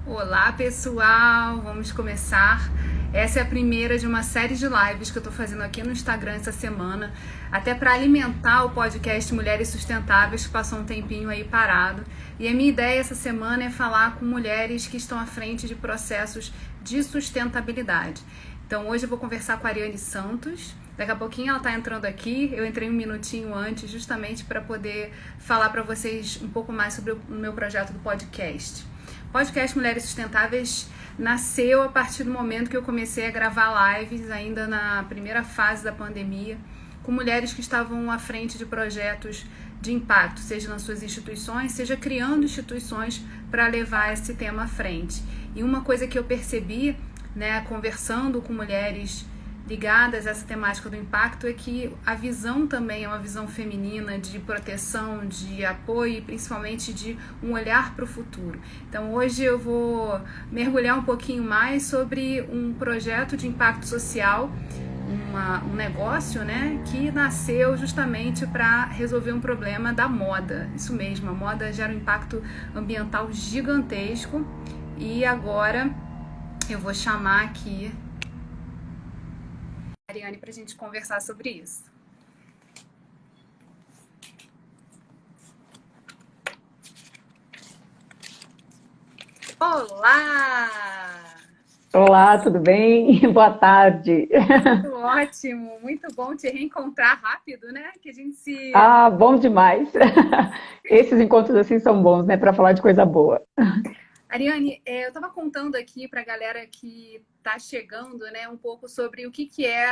Olá pessoal, vamos começar. Essa é a primeira de uma série de lives que eu estou fazendo aqui no Instagram essa semana, até para alimentar o podcast Mulheres Sustentáveis, que passou um tempinho aí parado. E a minha ideia essa semana é falar com mulheres que estão à frente de processos de sustentabilidade. Então hoje eu vou conversar com a Ariane Santos. Daqui a pouquinho ela está entrando aqui, eu entrei um minutinho antes justamente para poder falar para vocês um pouco mais sobre o meu projeto do podcast. O podcast Mulheres Sustentáveis nasceu a partir do momento que eu comecei a gravar lives, ainda na primeira fase da pandemia, com mulheres que estavam à frente de projetos de impacto, seja nas suas instituições, seja criando instituições para levar esse tema à frente. E uma coisa que eu percebi, conversando com mulheres ligadas a essa temática do impacto, é que a visão também é uma visão feminina de proteção, de apoio e principalmente de um olhar para o futuro. Então hoje eu vou mergulhar um pouquinho mais sobre um projeto de impacto social, um negócio, que nasceu justamente para resolver um problema da moda. Isso mesmo, a moda gera um impacto ambiental gigantesco. E agora eu vou chamar aqui a Ariane para a gente conversar sobre isso. Olá! Olá, tudo bem? Boa tarde. Tudo ótimo, muito bom te reencontrar rápido, né? Que a gente se... Ah, bom demais. Esses encontros assim são bons, né, para falar de coisa boa. Ariane, eu estava contando aqui para a galera que está chegando, um pouco sobre o que é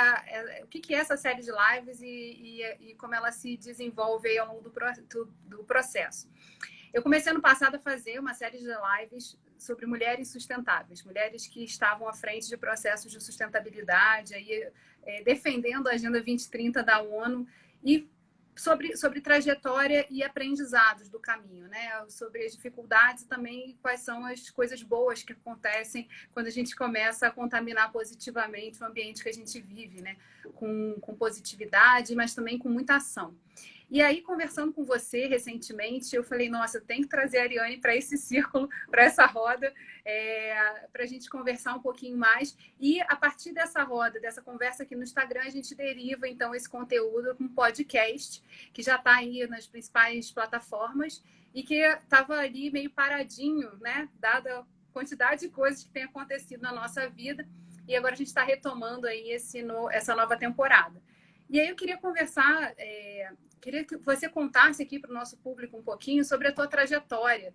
essa série de lives e como ela se desenvolve ao longo do processo. Eu comecei ano passado a fazer uma série de lives sobre mulheres sustentáveis, mulheres que estavam à frente de processos de sustentabilidade, aí, defendendo a Agenda 2030 da ONU e sobre trajetória e aprendizados do caminho, sobre as dificuldades e também quais são as coisas boas que acontecem quando a gente começa a contaminar positivamente o ambiente que a gente vive, com positividade, mas também com muita ação. E aí, conversando com você recentemente, eu falei, nossa, eu tenho que trazer a Ariane para esse círculo, para essa roda, para a gente conversar um pouquinho mais. E a partir dessa roda, dessa conversa aqui no Instagram, a gente deriva, então, esse conteúdo com um podcast, que já está aí nas principais plataformas, e que estava ali meio paradinho, dada a quantidade de coisas que tem acontecido na nossa vida. E agora a gente está retomando aí essa nova temporada. E aí eu queria conversar... Queria que você contasse aqui para o nosso público um pouquinho sobre a tua trajetória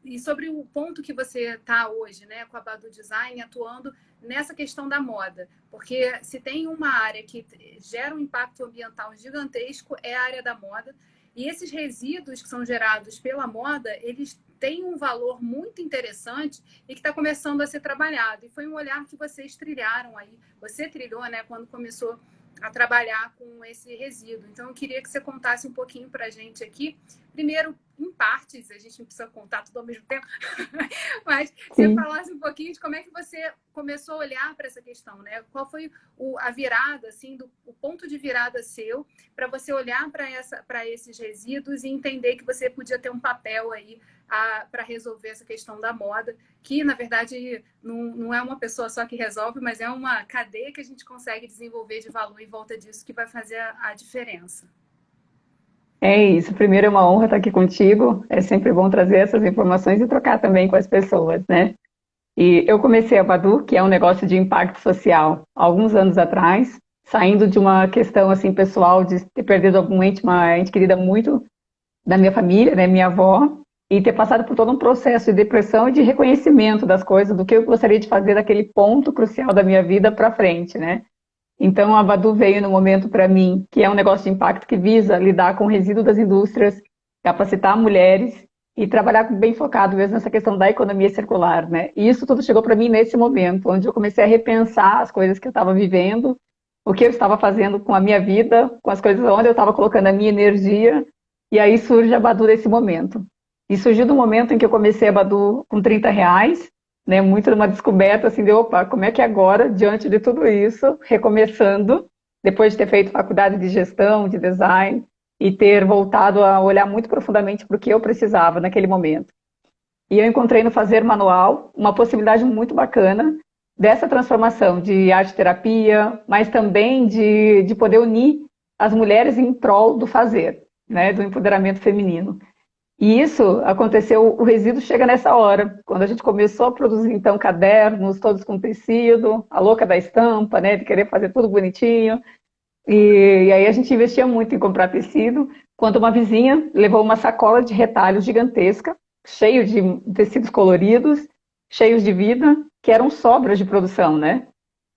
e sobre o ponto que você está hoje, com a Badu Design, atuando nessa questão da moda. Porque se tem uma área que gera um impacto ambiental gigantesco, é a área da moda. E esses resíduos que são gerados pela moda, eles têm um valor muito interessante e que está começando a ser trabalhado. E foi um olhar que vocês trilharam aí. Você trilhou, quando começou a trabalhar com esse resíduo. Então, eu queria que você contasse um pouquinho para a gente aqui. Primeiro, em partes, a gente não precisa contar tudo ao mesmo tempo, mas você falasse um pouquinho de como é que você começou a olhar para essa questão, Qual foi a virada, assim, o ponto de virada seu para você olhar para esses resíduos e entender que você podia ter um papel aí para resolver essa questão da moda, que, na verdade, não é uma pessoa só que resolve, mas é uma cadeia que a gente consegue desenvolver de valor em volta disso que vai fazer a diferença. É isso. Primeiro é uma honra estar aqui contigo. É sempre bom trazer essas informações e trocar também com as pessoas, né? E eu comecei a Badu, que é um negócio de impacto social, há alguns anos atrás, saindo de uma questão assim pessoal de ter perdido uma ente querida muito da minha família, né, minha avó, e ter passado por todo um processo de depressão e de reconhecimento das coisas, do que eu gostaria de fazer daquele ponto crucial da minha vida para frente, né? Então a Badu veio no momento para mim, que é um negócio de impacto que visa lidar com o resíduo das indústrias, capacitar mulheres e trabalhar bem focado mesmo nessa questão da economia circular, né? E isso tudo chegou para mim nesse momento, onde eu comecei a repensar as coisas que eu estava vivendo, o que eu estava fazendo com a minha vida, com as coisas onde eu estava colocando a minha energia, e aí surge a Badu nesse momento. E surgiu no momento em que eu comecei a Badu com R$ 30, né, muito numa descoberta assim de, opa, como é que agora, diante de tudo isso, recomeçando, depois de ter feito faculdade de gestão, de design, e ter voltado a olhar muito profundamente para o que eu precisava naquele momento. E eu encontrei no Fazer Manual uma possibilidade muito bacana dessa transformação de arte-terapia, mas também de poder unir as mulheres em prol do fazer, né, do empoderamento feminino. E isso aconteceu, o resíduo chega nessa hora, quando a gente começou a produzir, então, cadernos, todos com tecido, a louca da estampa, né, de querer fazer tudo bonitinho. E aí a gente investia muito em comprar tecido, quando uma vizinha levou uma sacola de retalhos gigantesca, cheio de tecidos coloridos, cheios de vida, que eram sobras de produção, né?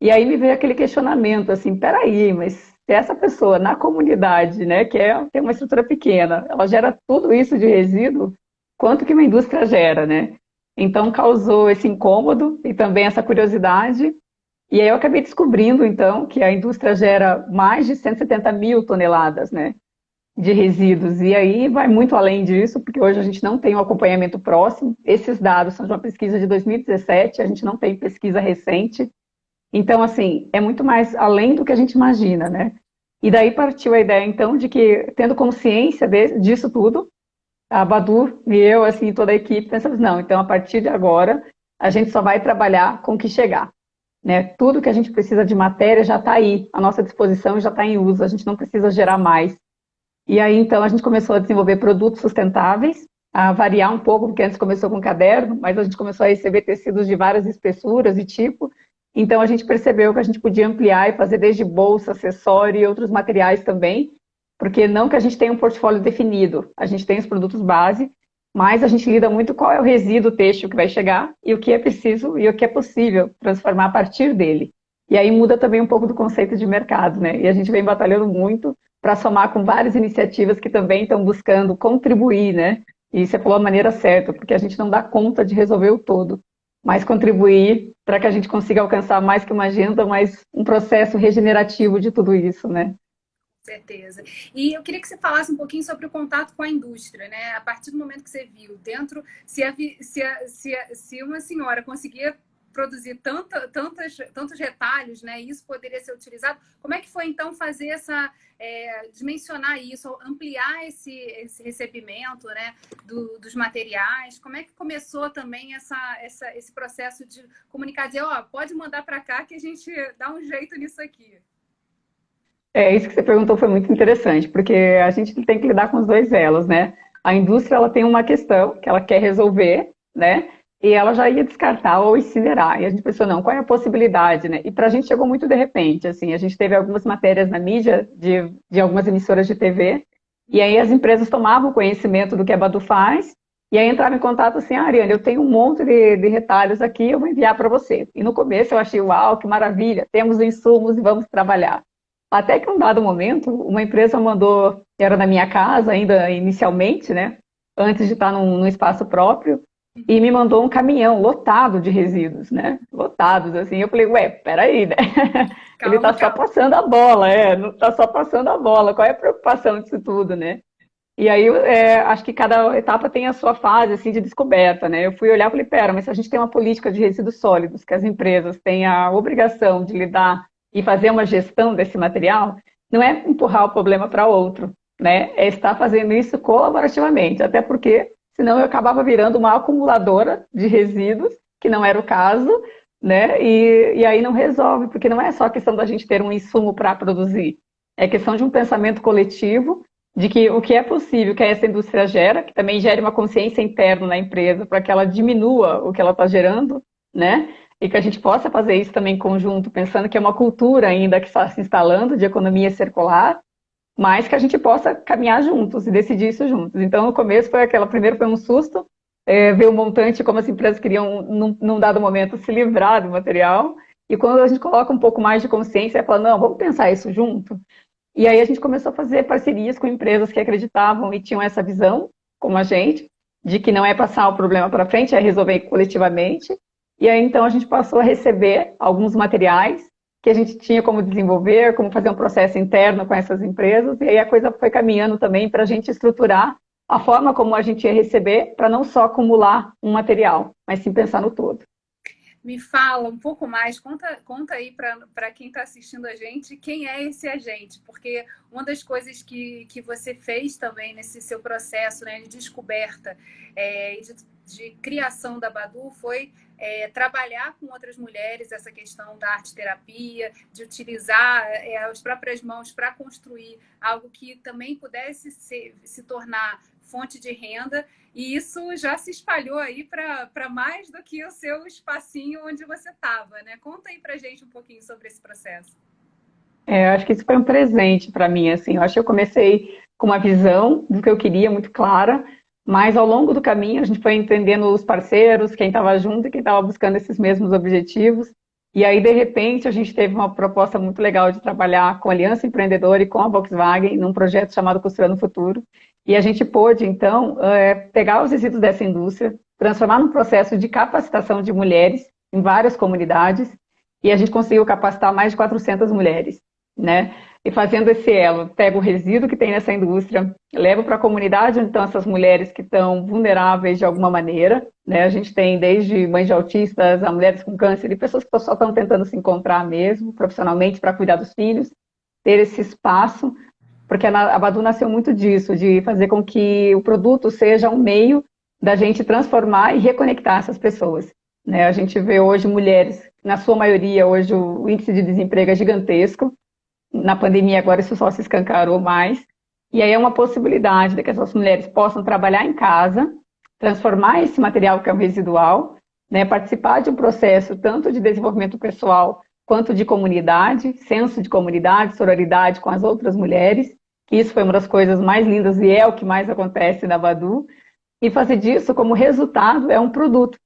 E aí me veio aquele questionamento, assim, peraí, mas se essa pessoa na comunidade, né, tem uma estrutura pequena, ela gera tudo isso de resíduo, quanto que uma indústria gera, né? Então causou esse incômodo e também essa curiosidade, e aí eu acabei descobrindo, então, que a indústria gera mais de 170 mil toneladas, né, de resíduos. E aí vai muito além disso, porque hoje a gente não tem um acompanhamento próximo. Esses dados são de uma pesquisa de 2017, a gente não tem pesquisa recente. Então, assim, é muito mais além do que a gente imagina, né? E daí partiu a ideia, então, de que, tendo consciência disso tudo, a Badu e eu, assim, toda a equipe, pensamos, não, então, a partir de agora, a gente só vai trabalhar com o que chegar. Né? Tudo que a gente precisa de matéria já está aí, à nossa disposição e já está em uso, a gente não precisa gerar mais. E aí, então, a gente começou a desenvolver produtos sustentáveis, a variar um pouco, porque antes começou com caderno, mas a gente começou a receber tecidos de várias espessuras e tipo, então a gente percebeu que a gente podia ampliar e fazer desde bolsa, acessório e outros materiais também, porque não que a gente tenha um portfólio definido, a gente tem os produtos base, mas a gente lida muito qual é o resíduo têxtil que vai chegar e o que é preciso e o que é possível transformar a partir dele. E aí muda também um pouco do conceito de mercado, né? E a gente vem batalhando muito para somar com várias iniciativas que também estão buscando contribuir, né? E você falou a maneira certa, porque a gente não dá conta de resolver o todo, mas contribuir para que a gente consiga alcançar mais que uma agenda, mas um processo regenerativo de tudo isso, né? Certeza. E eu queria que você falasse um pouquinho sobre o contato com a indústria, né? A partir do momento que você viu dentro, se uma senhora conseguia produzir tantos retalhos, né? Isso poderia ser utilizado. Como é que foi então fazer dimensionar isso, ampliar esse recebimento, né? Dos materiais? Como é que começou também esse processo de comunicar, dizer, ó, pode mandar para cá que a gente dá um jeito nisso aqui? Isso que você perguntou foi muito interessante, porque a gente tem que lidar com os dois elos, né? A indústria, ela tem uma questão que ela quer resolver, né? E ela já ia descartar ou incinerar. E a gente pensou, não, qual é a possibilidade, né? E para a gente chegou muito de repente, assim, a gente teve algumas matérias na mídia de algumas emissoras de TV, e aí as empresas tomavam conhecimento do que a Badu faz, e aí entrava em contato assim, Ariane, eu tenho um monte de retalhos aqui, eu vou enviar para você. E no começo eu achei, uau, que maravilha, temos insumos e vamos trabalhar. Até que um dado momento, uma empresa mandou, era na minha casa ainda inicialmente, né? Antes de estar num espaço próprio, e me mandou um caminhão lotado de resíduos, né? Lotados, assim. Eu falei, ué, peraí, né? Ele está só passando a bola, não está só passando a bola. Qual é a preocupação disso tudo, né? E aí, acho que cada etapa tem a sua fase, assim, de descoberta, né? Eu fui olhar e falei, pera, mas se a gente tem uma política de resíduos sólidos, que as empresas têm a obrigação de lidar e fazer uma gestão desse material, não é empurrar o problema para outro, né? É estar fazendo isso colaborativamente, até porque senão eu acabava virando uma acumuladora de resíduos, que não era o caso, né? E aí não resolve, porque não é só questão da gente ter um insumo para produzir, é questão de um pensamento coletivo, de que o que é possível que essa indústria gera, que também gere uma consciência interna na empresa, para que ela diminua o que ela está gerando, né? E que a gente possa fazer isso também em conjunto, pensando que é uma cultura ainda que está se instalando de economia circular, mas que a gente possa caminhar juntos e decidir isso juntos. Então, no começo primeiro foi um susto, ver o montante, como as empresas queriam, num dado momento, se livrar do material, e quando a gente coloca um pouco mais de consciência, fala, não, vamos pensar isso junto. E aí a gente começou a fazer parcerias com empresas que acreditavam e tinham essa visão, como a gente, de que não é passar o problema para frente, é resolver coletivamente. E aí, então, a gente passou a receber alguns materiais que a gente tinha como desenvolver, como fazer um processo interno com essas empresas, e aí a coisa foi caminhando também para a gente estruturar a forma como a gente ia receber, para não só acumular um material, mas sim pensar no todo. Me fala um pouco mais, conta aí para quem está assistindo a gente, quem é esse agente, porque uma das coisas que você fez também nesse seu processo, né, de descoberta e de criação da Badu foi trabalhar com outras mulheres essa questão da arte-terapia, de utilizar as próprias mãos para construir algo que também pudesse se tornar fonte de renda, e isso já se espalhou aí para mais do que o seu espacinho onde você estava, né? Conta aí para gente um pouquinho sobre esse processo. Eu acho que isso foi um presente para mim, assim. Eu acho que eu comecei com uma visão do que eu queria muito clara, mas ao longo do caminho a gente foi entendendo os parceiros, quem estava junto e quem estava buscando esses mesmos objetivos. E aí, de repente, a gente teve uma proposta muito legal de trabalhar com a Aliança Empreendedora e com a Volkswagen num projeto chamado Costurando o Futuro. E a gente pôde, então, pegar os resíduos dessa indústria, transformar num processo de capacitação de mulheres em várias comunidades, e a gente conseguiu capacitar mais de 400 mulheres, né? E fazendo esse elo, pega o resíduo que tem nessa indústria, leva para a comunidade onde estão essas mulheres que estão vulneráveis de alguma maneira, né? A gente tem desde mães de autistas a mulheres com câncer e pessoas que só estão tentando se encontrar mesmo, profissionalmente, para cuidar dos filhos, ter esse espaço, porque a Badu nasceu muito disso, de fazer com que o produto seja um meio da gente transformar e reconectar essas pessoas, né? A gente vê hoje mulheres, na sua maioria, hoje o índice de desemprego é gigantesco. Na pandemia agora isso só se escancarou mais, e aí é uma possibilidade de que essas mulheres possam trabalhar em casa, transformar esse material que é um residual, né, participar de um processo tanto de desenvolvimento pessoal quanto de comunidade, senso de comunidade, sororidade com as outras mulheres, que isso foi uma das coisas mais lindas e é o que mais acontece na Badu, e fazer disso como resultado é um produto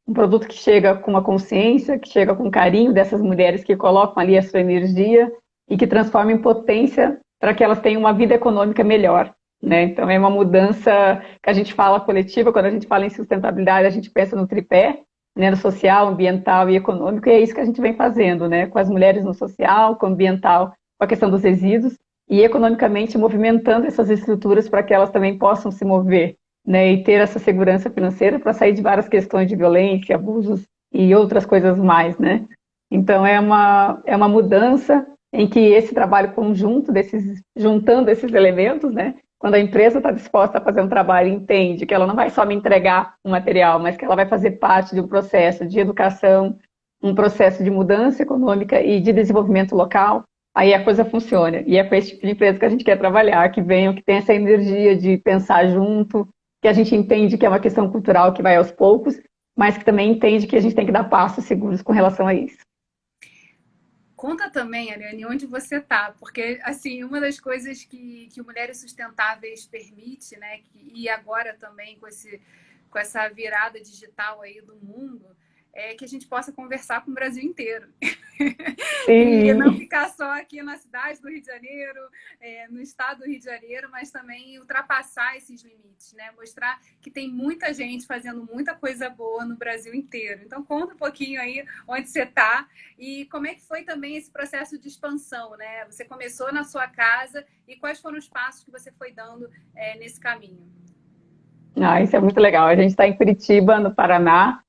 que chega com uma consciência, que chega com carinho dessas mulheres que colocam ali a sua energia, e que transforma em potência para que elas tenham uma vida econômica melhor, né? Então é uma mudança que a gente fala coletiva, quando a gente fala em sustentabilidade, a gente pensa no tripé, né, no social, ambiental e econômico, e é isso que a gente vem fazendo, né, com as mulheres no social, com o ambiental, com a questão dos resíduos, e economicamente movimentando essas estruturas para que elas também possam se mover, né, e ter essa segurança financeira para sair de várias questões de violência, abusos e outras coisas mais, né? Então é uma mudança em que esse trabalho conjunto, juntando esses elementos, né? Quando a empresa está disposta a fazer um trabalho e entende que ela não vai só me entregar um material, mas que ela vai fazer parte de um processo de educação, um processo de mudança econômica e de desenvolvimento local, aí a coisa funciona. E é com esse tipo de empresa que a gente quer trabalhar, que venham, que tem essa energia de pensar junto, que a gente entende que é uma questão cultural que vai aos poucos, mas que também entende que a gente tem que dar passos seguros com relação a isso. Conta também, Ariane, onde você está, porque assim, uma das coisas que o Mulheres Sustentáveis permite, né, e agora também com essa virada digital aí do mundo, é que a gente possa conversar com o Brasil inteiro. E não ficar só aqui na cidade do Rio de Janeiro, no estado do Rio de Janeiro, mas também ultrapassar esses limites, né? Mostrar que tem muita gente fazendo muita coisa boa no Brasil inteiro. Então, conta um pouquinho aí onde você está e como é que foi também esse processo de expansão, né? Você começou na sua casa e quais foram os passos que você foi dando nesse caminho? Isso é muito legal. A gente está em Curitiba, no Paraná.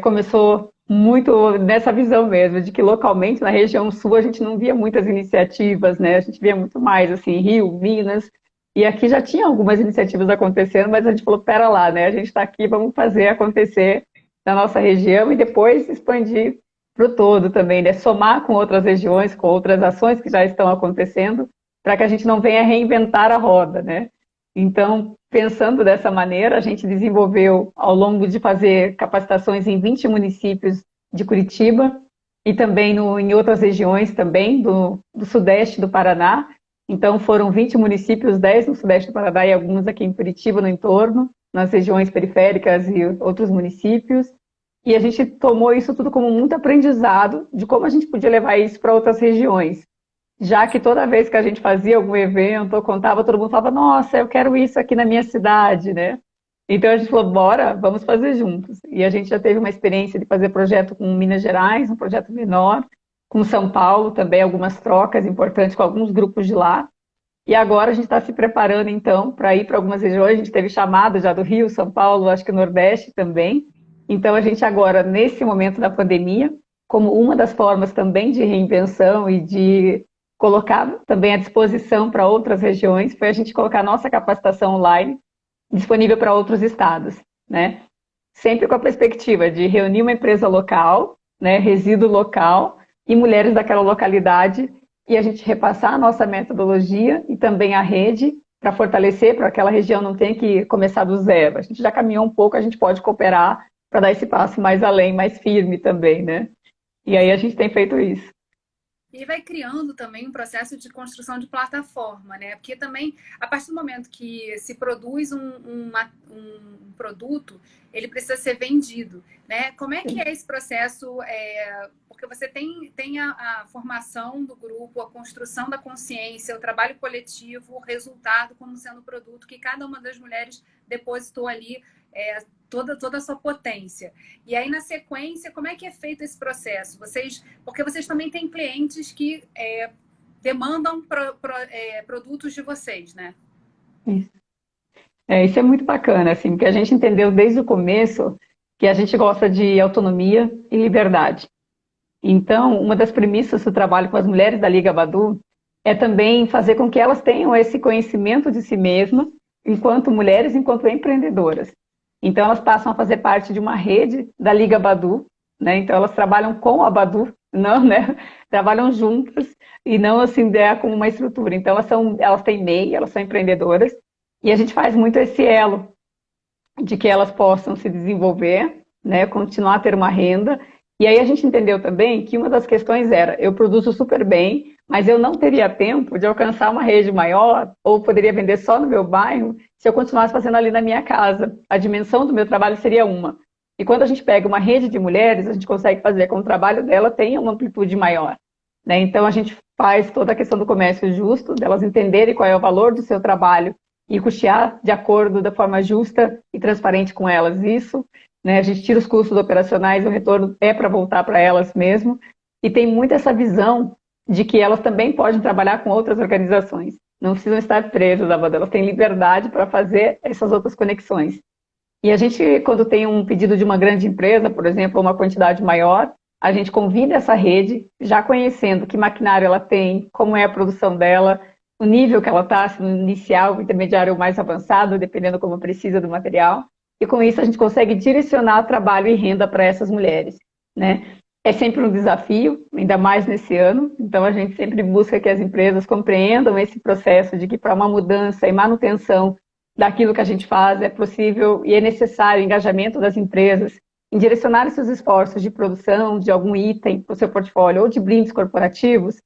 Começou muito nessa visão mesmo, de que localmente na região sul a gente não via muitas iniciativas, né? A gente via muito mais assim, Rio, Minas, e aqui já tinha algumas iniciativas acontecendo, mas a gente falou, pera lá, né? A gente está aqui, vamos fazer acontecer na nossa região e depois expandir para o todo também, né? Somar com outras regiões, com outras ações que já estão acontecendo, para que a gente não venha reinventar a roda, né? Então, pensando dessa maneira, a gente desenvolveu, ao longo de fazer capacitações em 20 municípios de Curitiba e também em outras regiões também do sudeste do Paraná. Então, foram 20 municípios, 10 no sudeste do Paraná e alguns aqui em Curitiba, no entorno, nas regiões periféricas e outros municípios. E a gente tomou isso tudo como muito aprendizado de como a gente podia levar isso para outras regiões. Já que toda vez que a gente fazia algum evento, ou contava, todo mundo falava, nossa, eu quero isso aqui na minha cidade, né? Então a gente falou, bora, vamos fazer juntos. E a gente já teve uma experiência de fazer projeto com Minas Gerais, um projeto menor, com São Paulo também, algumas trocas importantes com alguns grupos de lá. E agora a gente está se preparando, então, para ir para algumas regiões. A gente teve chamada já do Rio, São Paulo, acho que o Nordeste também. Então, a gente agora, nesse momento da pandemia, como uma das formas também de reinvenção e de colocar também à disposição para outras regiões, foi a gente colocar a nossa capacitação online disponível para outros estados, né? Sempre com a perspectiva de reunir uma empresa local, né, resíduo local e mulheres daquela localidade e a gente repassar a nossa metodologia e também a rede para fortalecer, para aquela região não ter que começar do zero. A gente já caminhou um pouco, a gente pode cooperar para dar esse passo mais além, mais firme também, né? E aí a gente tem feito isso. E vai criando também um processo de construção de plataforma, né? Porque também, a partir do momento que se produz um produto, ele precisa ser vendido, né? Como é que é esse processo? Porque você tem a formação do grupo, a construção da consciência, o trabalho coletivo, o resultado como sendo o produto que cada uma das mulheres depositou ali, toda a sua potência. E aí, na sequência, como é que é feito esse processo? Porque vocês também têm clientes que demandam produtos de vocês, né? Isso é muito bacana, assim, porque a gente entendeu desde o começo que a gente gosta de autonomia e liberdade. Então, uma das premissas do trabalho com as mulheres da Liga Badu é também fazer com que elas tenham esse conhecimento de si mesmas, enquanto mulheres, enquanto empreendedoras. Então, elas passam a fazer parte de uma rede da Liga Badu, né? Então, elas trabalham com a Badu, não, né? Trabalham juntas e não assim como uma estrutura. Então, elas têm MEI, elas são empreendedoras, e a gente faz muito esse elo de que elas possam se desenvolver, né? Continuar a ter uma renda. E aí a gente entendeu também que uma das questões era, eu produzo super bem, mas eu não teria tempo de alcançar uma rede maior, ou poderia vender só no meu bairro, se eu continuasse fazendo ali na minha casa. A dimensão do meu trabalho seria uma. E quando a gente pega uma rede de mulheres, a gente consegue fazer com que o trabalho dela tenha uma amplitude maior, né? Então a gente faz toda a questão do comércio justo, delas entenderem qual é o valor do seu trabalho e custear de acordo da forma justa e transparente com elas isso, né? A gente tira os custos operacionais, o retorno é para voltar para elas mesmo, e tem muito essa visão de que elas também podem trabalhar com outras organizações, não precisam estar presas, elas têm liberdade para fazer essas outras conexões. E a gente, quando tem um pedido de uma grande empresa, por exemplo, uma quantidade maior, a gente convida essa rede, já conhecendo que maquinário ela tem, como é a produção dela, o nível que ela está, se no inicial, intermediário ou mais avançado, dependendo como precisa do material. E com isso a gente consegue direcionar trabalho e renda para essas mulheres, né? É sempre um desafio, ainda mais nesse ano. Então a gente sempre busca que as empresas compreendam esse processo de que para uma mudança e manutenção daquilo que a gente faz é possível e é necessário o engajamento das empresas em direcionar seus esforços de produção de algum item para o seu portfólio ou de brindes corporativos,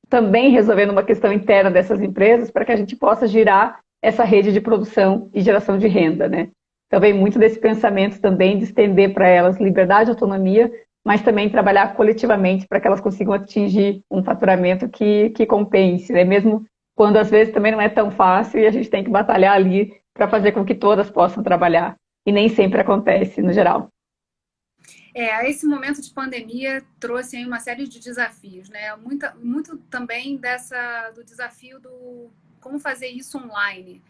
também resolvendo uma questão interna dessas empresas para que a gente possa girar essa rede de produção e geração de renda, né? Então vem muito desse pensamento também de estender para elas liberdade e autonomia, mas também trabalhar coletivamente para que elas consigam atingir um faturamento que compense, né? Mesmo quando às vezes também não é tão fácil e a gente tem que batalhar ali para fazer com que todas possam trabalhar. E nem sempre acontece, no geral. Esse momento de pandemia trouxe aí uma série de desafios, né? Muito também do desafio do como fazer isso online.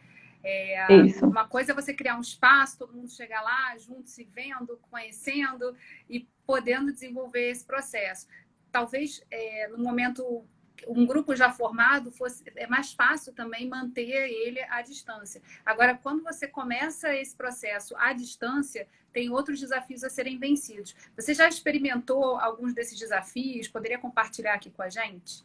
Isso. Uma coisa é você criar um espaço, todo mundo chegar lá, junto, se vendo, conhecendo e podendo desenvolver esse processo. Talvez, no momento, um grupo já formado, é mais fácil também manter ele à distância. Agora, quando você começa esse processo à distância, tem outros desafios a serem vencidos. Você já experimentou alguns desses desafios? Poderia compartilhar aqui com a gente?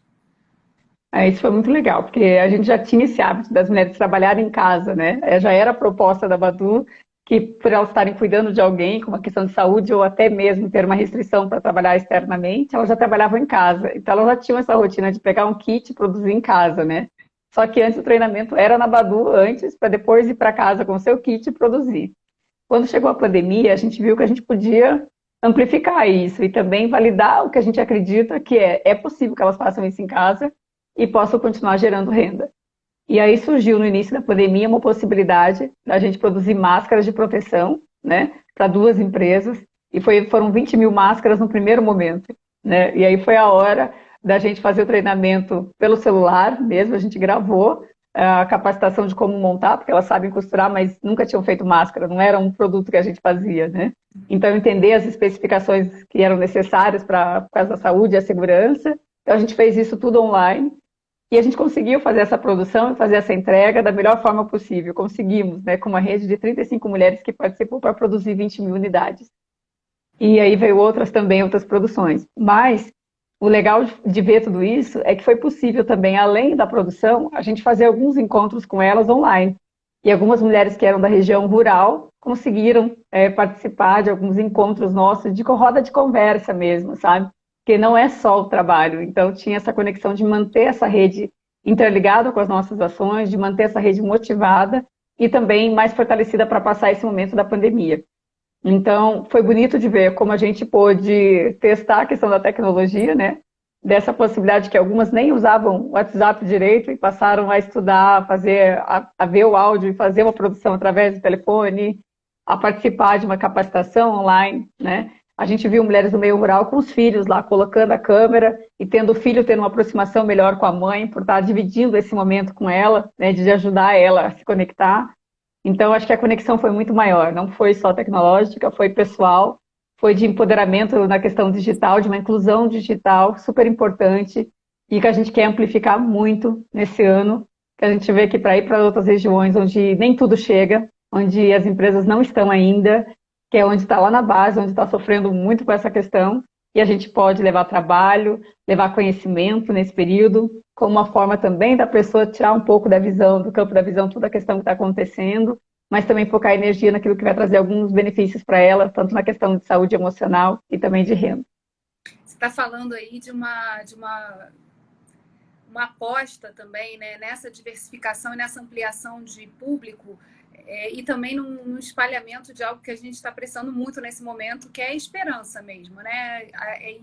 Isso foi muito legal, porque a gente já tinha esse hábito das mulheres trabalharem em casa, né? Já era a proposta da Badu, que por elas estarem cuidando de alguém com uma questão de saúde ou até mesmo ter uma restrição para trabalhar externamente, elas já trabalhavam em casa. Então elas já tinham essa rotina de pegar um kit e produzir em casa, né? Só que antes o treinamento era na Badu antes, para depois ir para casa com o seu kit e produzir. Quando chegou a pandemia, a gente viu que a gente podia amplificar isso e também validar o que a gente acredita que é possível que elas façam isso em casa e possam continuar gerando renda. E aí surgiu no início da pandemia uma possibilidade da gente produzir máscaras de proteção, né, para 2 empresas, e foram 20 mil máscaras no primeiro momento, né, e aí foi a hora da gente fazer o treinamento pelo celular mesmo, a gente gravou, a capacitação de como montar, porque elas sabem costurar, mas nunca tinham feito máscara, não era um produto que a gente fazia, né? Então, entender as especificações que eram necessárias por causa da saúde e a segurança. Então, a gente fez isso tudo online e a gente conseguiu fazer essa produção e fazer essa entrega da melhor forma possível. Conseguimos, né? Com uma rede de 35 mulheres que participou para produzir 20 mil unidades. E aí veio outras também, outras produções. Mas o legal de ver tudo isso é que foi possível também, além da produção, a gente fazer alguns encontros com elas online. E algumas mulheres que eram da região rural conseguiram participar de alguns encontros nossos, de roda de conversa mesmo, sabe? Porque não é só o trabalho. Então tinha essa conexão de manter essa rede interligada com as nossas ações, de manter essa rede motivada e também mais fortalecida para passar esse momento da pandemia. Então, foi bonito de ver como a gente pôde testar a questão da tecnologia, né? Dessa possibilidade que algumas nem usavam o WhatsApp direito e passaram a estudar, a ver o áudio e fazer uma produção através do telefone, a participar de uma capacitação online, né? A gente viu mulheres do meio rural com os filhos lá, colocando a câmera e tendo o filho tendo uma aproximação melhor com a mãe, por estar dividindo esse momento com ela, né? De ajudar ela a se conectar. Então, acho que a conexão foi muito maior, não foi só tecnológica, foi pessoal, foi de empoderamento na questão digital, de uma inclusão digital super importante e que a gente quer amplificar muito nesse ano, que a gente vê que para ir para outras regiões onde nem tudo chega, onde as empresas não estão ainda, que é onde está lá na base, onde está sofrendo muito com essa questão, e a gente pode levar trabalho, levar conhecimento nesse período, como uma forma também da pessoa tirar um pouco da visão, do campo da visão, toda a questão que está acontecendo, mas também focar energia naquilo que vai trazer alguns benefícios para ela, tanto na questão de saúde emocional e também de renda. Você está falando aí de uma aposta também, né, nessa diversificação e nessa ampliação de público e também no espalhamento de algo que a gente está precisando muito nesse momento, que é a esperança mesmo, né?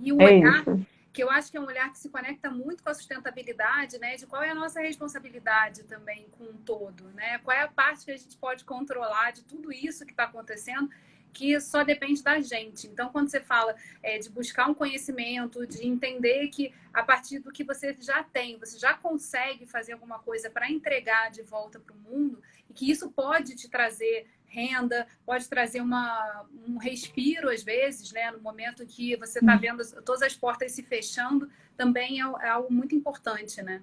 E o olhar, que eu acho que é um olhar que se conecta muito com a sustentabilidade, né? De qual é a nossa responsabilidade também com o todo, né? Qual é a parte que a gente pode controlar de tudo isso que está acontecendo, que só depende da gente. Então, quando você fala de buscar um conhecimento, de entender que a partir do que você já tem, você já consegue fazer alguma coisa para entregar de volta para o mundo, e que isso pode te trazer renda, pode trazer um respiro às vezes, né? No momento que você está vendo todas as portas se fechando, também é algo muito importante, né?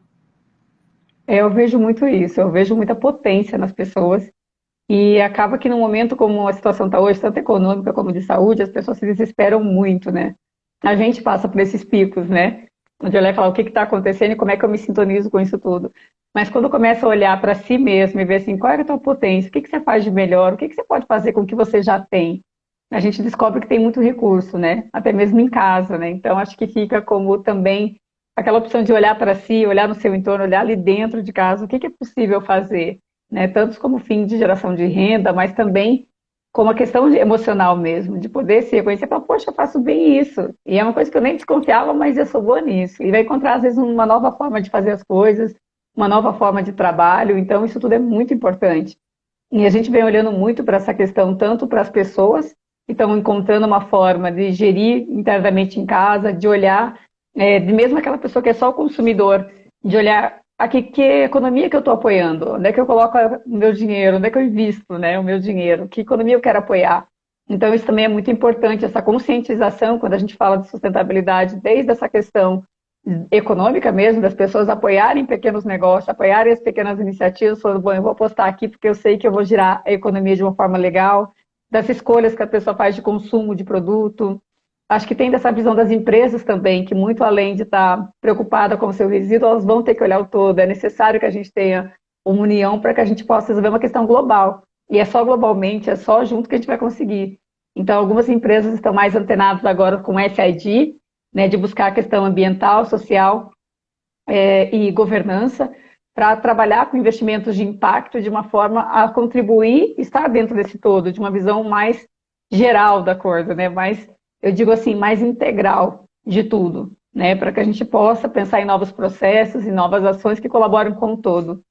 Eu vejo muito isso, eu vejo muita potência nas pessoas. E acaba que num momento como a situação está hoje, tanto econômica como de saúde, as pessoas se desesperam muito, né? A gente passa por esses picos, né? Onde olhar e falar o que está acontecendo e como é que eu me sintonizo com isso tudo. Mas quando começa a olhar para si mesmo e ver assim, qual é a tua potência, o que você faz de melhor, o que você pode fazer com o que você já tem, a gente descobre que tem muito recurso, né? Até mesmo em casa, né? Então acho que fica como também aquela opção de olhar para si, olhar no seu entorno, olhar ali dentro de casa, o que é possível fazer, né? Tanto como fim de geração de renda, mas também como a questão emocional mesmo, de poder se reconhecer e falar, poxa, eu faço bem isso. E é uma coisa que eu nem desconfiava, mas eu sou boa nisso. E vai encontrar, às vezes, uma nova forma de fazer as coisas, uma nova forma de trabalho, então isso tudo é muito importante. E a gente vem olhando muito para essa questão, tanto para as pessoas que estão encontrando uma forma de gerir internamente em casa, de olhar, de mesmo aquela pessoa que é só o consumidor, de olhar que economia que eu estou apoiando, onde é que eu coloco o meu dinheiro, onde é que eu invisto, né, o meu dinheiro, que economia eu quero apoiar. Então isso também é muito importante, essa conscientização, quando a gente fala de sustentabilidade, desde essa questão econômica mesmo, das pessoas apoiarem pequenos negócios, apoiarem as pequenas iniciativas, falando, bom, eu vou apostar aqui porque eu sei que eu vou girar a economia de uma forma legal, das escolhas que a pessoa faz de consumo de produto. Acho que tem dessa visão das empresas também, que muito além de estar preocupada com o seu resíduo, elas vão ter que olhar o todo. É necessário que a gente tenha uma união para que a gente possa resolver uma questão global. E é só globalmente, é só junto que a gente vai conseguir. Então, algumas empresas estão mais antenadas agora com SID, né, de buscar a questão ambiental, social e governança, para trabalhar com investimentos de impacto de uma forma a contribuir, estar dentro desse todo, de uma visão mais geral da coisa, né, mais, eu digo assim, mais integral de tudo, né, para que a gente possa pensar em novos processos e novas ações que colaboram com o todo.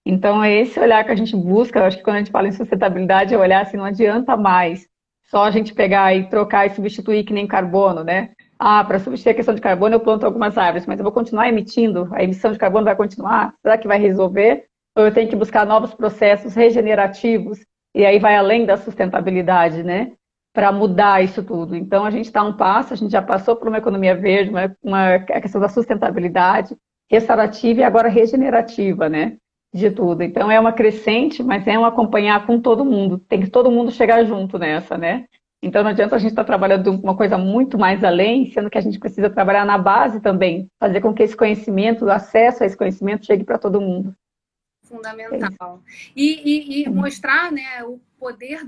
Então, é esse olhar que a gente busca. Eu acho que quando a gente fala em sustentabilidade, é olhar assim, não adianta mais só a gente pegar e trocar e substituir que nem carbono, né? Ah, para substituir a questão de carbono eu planto algumas árvores, mas eu vou continuar emitindo, a emissão de carbono vai continuar? Será que vai resolver? ou eu tenho que buscar novos processos regenerativos, e aí vai além da sustentabilidade, né? Para mudar isso tudo. Então, a gente está a um passo, a gente já passou por uma economia verde, a questão da sustentabilidade, restaurativa e agora regenerativa, né? De tudo. Então, é uma crescente, mas é um acompanhar com todo mundo. Tem que todo mundo chegar junto nessa, né? Então, não adianta a gente estar trabalhando uma coisa muito mais além, sendo que a gente precisa trabalhar na base também, fazer com que esse conhecimento, o acesso a esse conhecimento chegue para todo mundo. Fundamental. E mostrar, né, o poder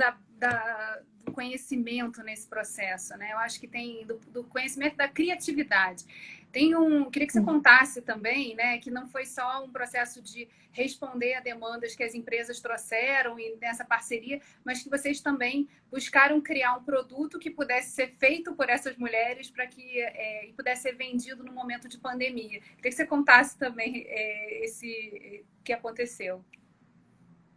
do conhecimento nesse processo, né? Eu acho que tem do conhecimento da criatividade. Queria que você contasse também, né, que não foi só um processo de responder a demandas que as empresas trouxeram e nessa parceria, mas que vocês também buscaram criar um produto que pudesse ser feito por essas mulheres para que e pudesse ser vendido no momento de pandemia. Queria que você contasse também esse que aconteceu.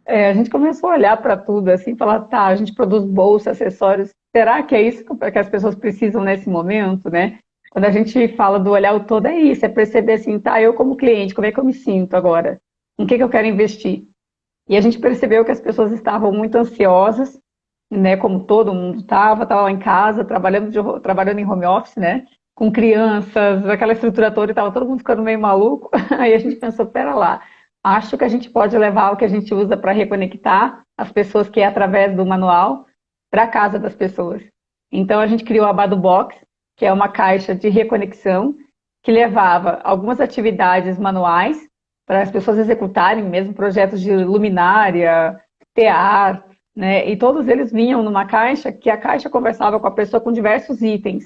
A gente começou a olhar para tudo assim, falar, tá, a gente produz bolsas, acessórios, será que é isso que as pessoas precisam nesse momento, né? Quando a gente fala do olhar o todo, é isso, é perceber assim, tá, eu como cliente, como é que eu me sinto agora? Em que eu quero investir? E a gente percebeu que as pessoas estavam muito ansiosas, né, como todo mundo estava em casa, trabalhando em home office, né, com crianças, aquela estrutura toda, e estava todo mundo ficando meio maluco. Aí a gente pensou, pera lá, acho que a gente pode levar o que a gente usa para reconectar as pessoas, que é através do manual, para a casa das pessoas. Então a gente criou a Badu Box, que é uma caixa de reconexão, que levava algumas atividades manuais para as pessoas executarem mesmo projetos de luminária, tear, né? E todos eles vinham numa caixa, que a caixa conversava com a pessoa com diversos itens.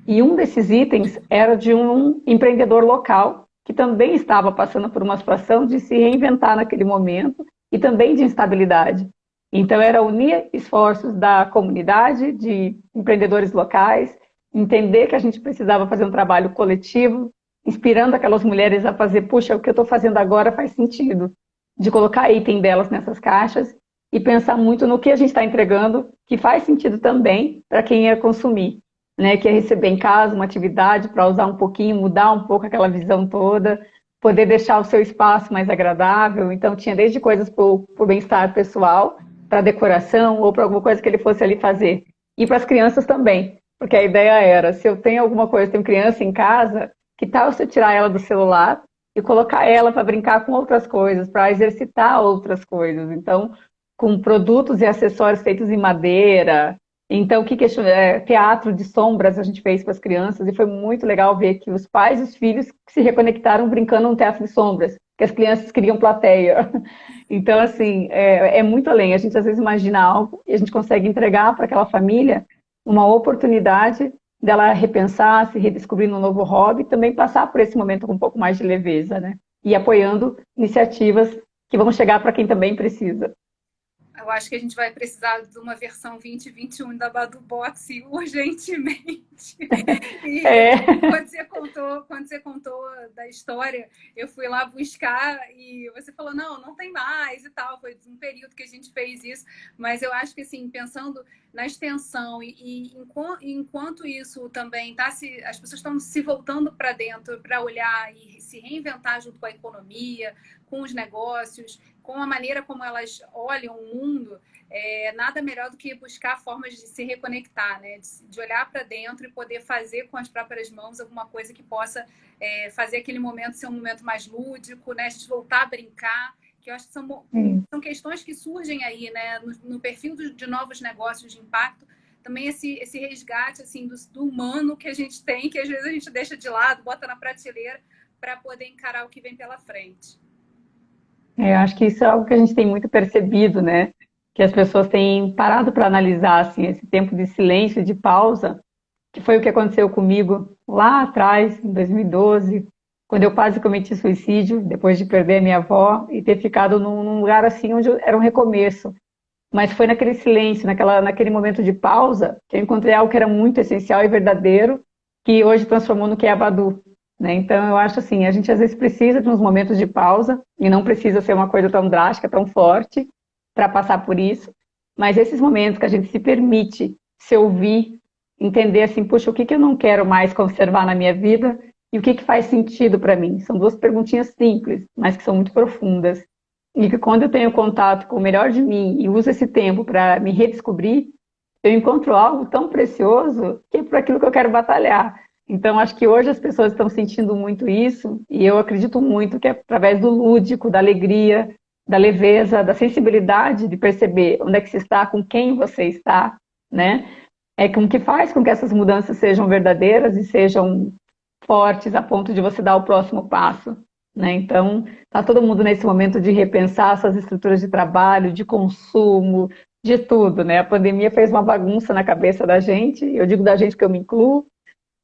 E um desses itens era de um empreendedor local, que também estava passando por uma situação de se reinventar naquele momento e também de instabilidade. Então, era unir esforços da comunidade, de empreendedores locais, entender que a gente precisava fazer um trabalho coletivo, inspirando aquelas mulheres a fazer, puxa, o que eu estou fazendo agora faz sentido, de colocar item delas nessas caixas e pensar muito no que a gente está entregando, que faz sentido também para quem ia consumir, né? Que é receber em casa uma atividade para usar um pouquinho, mudar um pouco aquela visão toda, poder deixar o seu espaço mais agradável. Então, tinha desde coisas para o bem-estar pessoal, para decoração ou para alguma coisa que ele fosse ali fazer. E para as crianças também, porque a ideia era, se eu tenho alguma coisa, tenho criança em casa, que tal se eu tirar ela do celular e colocar ela para brincar com outras coisas, para exercitar outras coisas. Então, com produtos e acessórios feitos em madeira. Então, teatro de sombras a gente fez para as crianças e foi muito legal ver que os pais e os filhos se reconectaram brincando no teatro de sombras, que as crianças queriam plateia. Então, assim, é muito além. A gente às vezes imagina algo e a gente consegue entregar para aquela família uma oportunidade dela repensar, se redescobrir num novo hobby, e também passar por esse momento com um pouco mais de leveza, né? E apoiando iniciativas que vão chegar para quem também precisa. Eu acho que a gente vai precisar de uma versão 2021 da Badu Box urgentemente. E quando você contou da história, eu fui lá buscar e você falou, não tem mais e tal. Foi um período que a gente fez isso. Mas eu acho que, assim, pensando na extensão e enquanto isso também as pessoas estão se voltando para dentro para olhar e se reinventar junto com a economia, com os negócios, com a maneira como elas olham o mundo, nada melhor do que buscar formas de se reconectar, né? De olhar para dentro e poder fazer com as próprias mãos alguma coisa que possa fazer aquele momento ser um momento mais lúdico, né? A gente voltar a brincar, que eu acho que são questões que surgem aí, né? No perfil de novos negócios de impacto, também esse resgate assim, do humano que a gente tem, que às vezes a gente deixa de lado, bota na prateleira para poder encarar o que vem pela frente. Eu acho que isso é algo que a gente tem muito percebido, né? Que as pessoas têm parado para analisar assim, esse tempo de silêncio, de pausa, que foi o que aconteceu comigo lá atrás, em 2012, quando eu quase cometi suicídio, depois de perder a minha avó e ter ficado num lugar assim onde era um recomeço. Mas foi naquele silêncio, naquele momento de pausa, que eu encontrei algo que era muito essencial e verdadeiro, que hoje transformou no que é a Badu. Né? Então, eu acho assim, a gente às vezes precisa de uns momentos de pausa, e não precisa ser uma coisa tão drástica, tão forte, para passar por isso, mas esses momentos que a gente se permite se ouvir, entender assim, puxa, o que eu não quero mais conservar na minha vida, e o que faz sentido para mim? São duas perguntinhas simples, mas que são muito profundas. e que quando eu tenho contato com o melhor de mim e uso esse tempo para me redescobrir, eu encontro algo tão precioso que é por aquilo que eu quero batalhar. Então, acho que hoje as pessoas estão sentindo muito isso, e eu acredito muito que é através do lúdico, da alegria, da leveza, da sensibilidade de perceber onde é que você está, com quem você está, né? É com que faz com que essas mudanças sejam verdadeiras e sejam fortes a ponto de você dar o próximo passo, né? Então, está todo mundo nesse momento de repensar suas estruturas de trabalho, de consumo, de tudo, né? A pandemia fez uma bagunça na cabeça da gente, eu digo da gente que eu me incluo,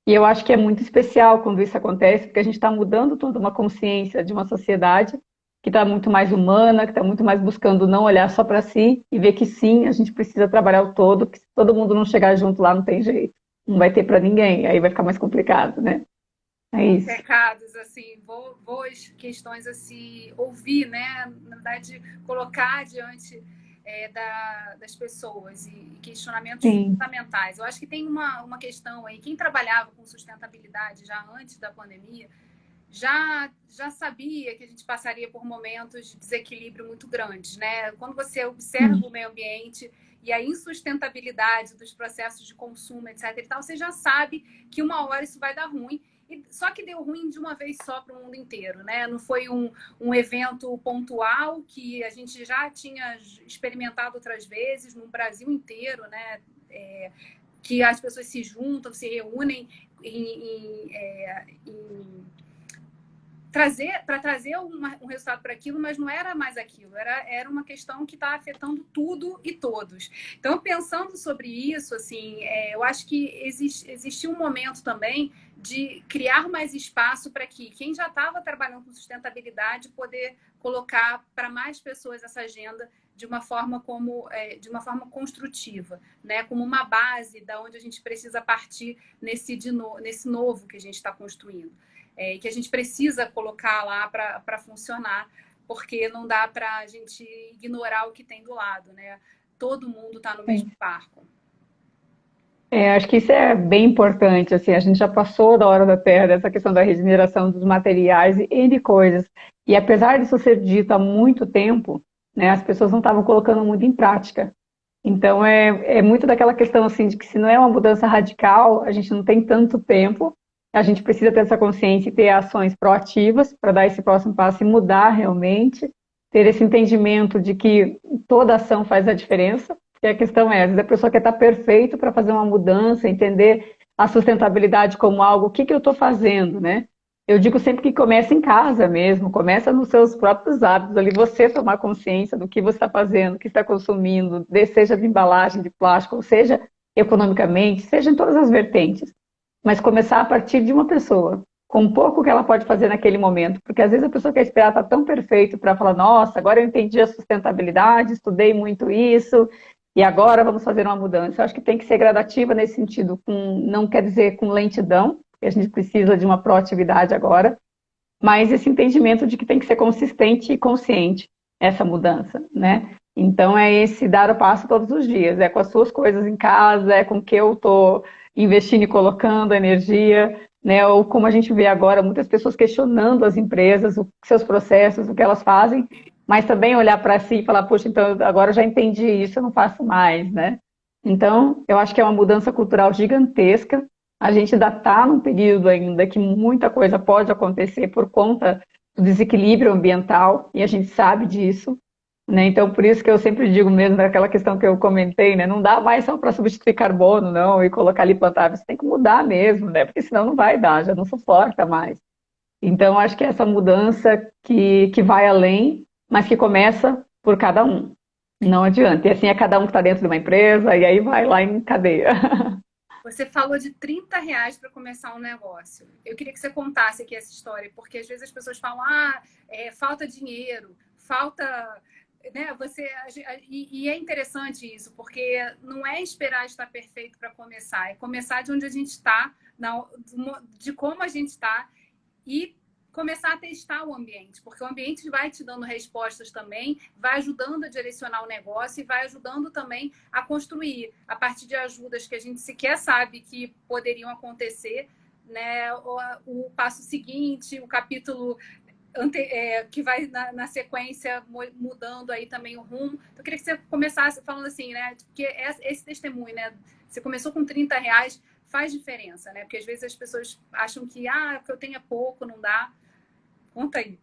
e eu acho que é muito especial quando isso acontece, porque a gente está mudando toda uma consciência de uma sociedade que está muito mais humana, que está muito mais buscando não olhar só para si e ver que sim, a gente precisa trabalhar o todo, que se todo mundo não chegar junto lá não tem jeito, não vai ter para ninguém, aí vai ficar mais complicado, né? É isso. Recados, assim, boas questões a se ouvir, né? Na verdade, colocar diante das pessoas e questionamentos Sim, fundamentais. Eu acho que tem uma questão aí, quem trabalhava com sustentabilidade já antes da pandemia, já sabia que a gente passaria por momentos de desequilíbrio muito grandes, né? Quando você observa o meio ambiente e a insustentabilidade dos processos de consumo, etc. e tal, você já sabe que uma hora isso vai dar ruim. Só que deu ruim de uma vez só para o mundo inteiro, né? Não foi um evento pontual que a gente já tinha experimentado outras vezes no Brasil inteiro, né? Que as pessoas se juntam, se reúnem em trazer um resultado para aquilo, mas não era mais aquilo, era uma questão que está afetando tudo e todos. Então, pensando sobre isso, assim, eu acho que existiu um momento também de criar mais espaço para que quem já estava trabalhando com sustentabilidade poder colocar para mais pessoas essa agenda de uma forma construtiva, né? Como uma base da onde a gente precisa partir nesse novo que a gente está construindo. Que a gente precisa colocar lá para funcionar, porque não dá para a gente ignorar o que tem do lado, né? Todo mundo está no mesmo sim. barco. Acho que isso é bem importante, assim, a gente já passou da hora da Terra, dessa questão da regeneração dos materiais e N coisas. E apesar disso ser dito há muito tempo, né, as pessoas não estavam colocando muito em prática. Então é muito daquela questão assim de que se não é uma mudança radical, a gente não tem tanto tempo, a gente precisa ter essa consciência e ter ações proativas para dar esse próximo passo e mudar realmente, ter esse entendimento de que toda ação faz a diferença. E a questão é, às vezes a pessoa quer estar perfeito para fazer uma mudança, entender a sustentabilidade como algo, o que eu estou fazendo, né? Eu digo sempre que começa em casa mesmo, começa nos seus próprios hábitos ali, você tomar consciência do que você está fazendo, o que está consumindo, seja de embalagem, de plástico, ou seja economicamente, seja em todas as vertentes. Mas começar a partir de uma pessoa, com um pouco que ela pode fazer naquele momento, porque às vezes a pessoa quer esperar estar tão perfeito para falar, nossa, agora eu entendi a sustentabilidade, estudei muito isso, e agora vamos fazer uma mudança. Eu acho que tem que ser gradativa nesse sentido, não quer dizer com lentidão, porque a gente precisa de uma proatividade agora, mas esse entendimento de que tem que ser consistente e consciente essa mudança, né? Então é esse dar o passo todos os dias, é com as suas coisas em casa, é com o que eu estou investindo e colocando energia, né? Ou como a gente vê agora, muitas pessoas questionando as empresas, os seus processos, o que elas fazem, mas também olhar para si e falar, poxa, então agora eu já entendi isso, eu não faço mais, né? Então, eu acho que é uma mudança cultural gigantesca. A gente ainda está num período ainda que muita coisa pode acontecer por conta do desequilíbrio ambiental, e a gente sabe disso, né? Então, por isso que eu sempre digo mesmo, daquela questão que eu comentei, né? Não dá mais só para substituir carbono, não, e colocar ali plantável, você tem que mudar mesmo, né? Porque senão não vai dar, já não suporta mais. Então, acho que é essa mudança que vai além, mas que começa por cada um. Não adianta. E assim é cada um que está dentro de uma empresa, e aí vai lá em cadeia. Você falou de R$ 30 para começar um negócio. Eu queria que você contasse aqui essa história, porque às vezes as pessoas falam, falta dinheiro, falta. Né, e é interessante isso, porque não é esperar estar perfeito para começar, é começar de onde a gente está, de como a gente está, e começar a testar o ambiente, porque o ambiente vai te dando respostas também, vai ajudando a direcionar o negócio e vai ajudando também a construir, a partir de ajudas que a gente sequer sabe que poderiam acontecer, né? O passo seguinte, o capítulo que vai na sequência mudando aí também o rumo. Então, eu queria que você começasse falando assim, né? Porque esse testemunho, né? Você começou com R$ 30, faz diferença, né? Porque às vezes as pessoas acham que, porque eu tenho é pouco, não dá. Conta aí.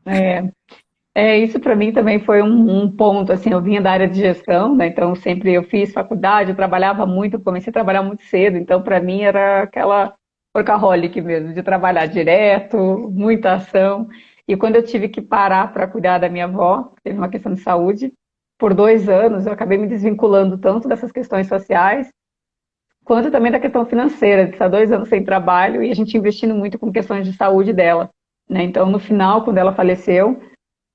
Isso para mim também foi um ponto, assim, eu vinha da área de gestão, né, então sempre eu fiz faculdade, eu trabalhava muito, eu comecei a trabalhar muito cedo, então para mim era aquela workaholic mesmo, de trabalhar direto, muita ação, e quando eu tive que parar para cuidar da minha avó, teve uma questão de saúde, por 2 anos eu acabei me desvinculando tanto dessas questões sociais, quanto também da questão financeira, de estar 2 anos sem trabalho e a gente investindo muito com questões de saúde dela, né, então no final, quando ela faleceu,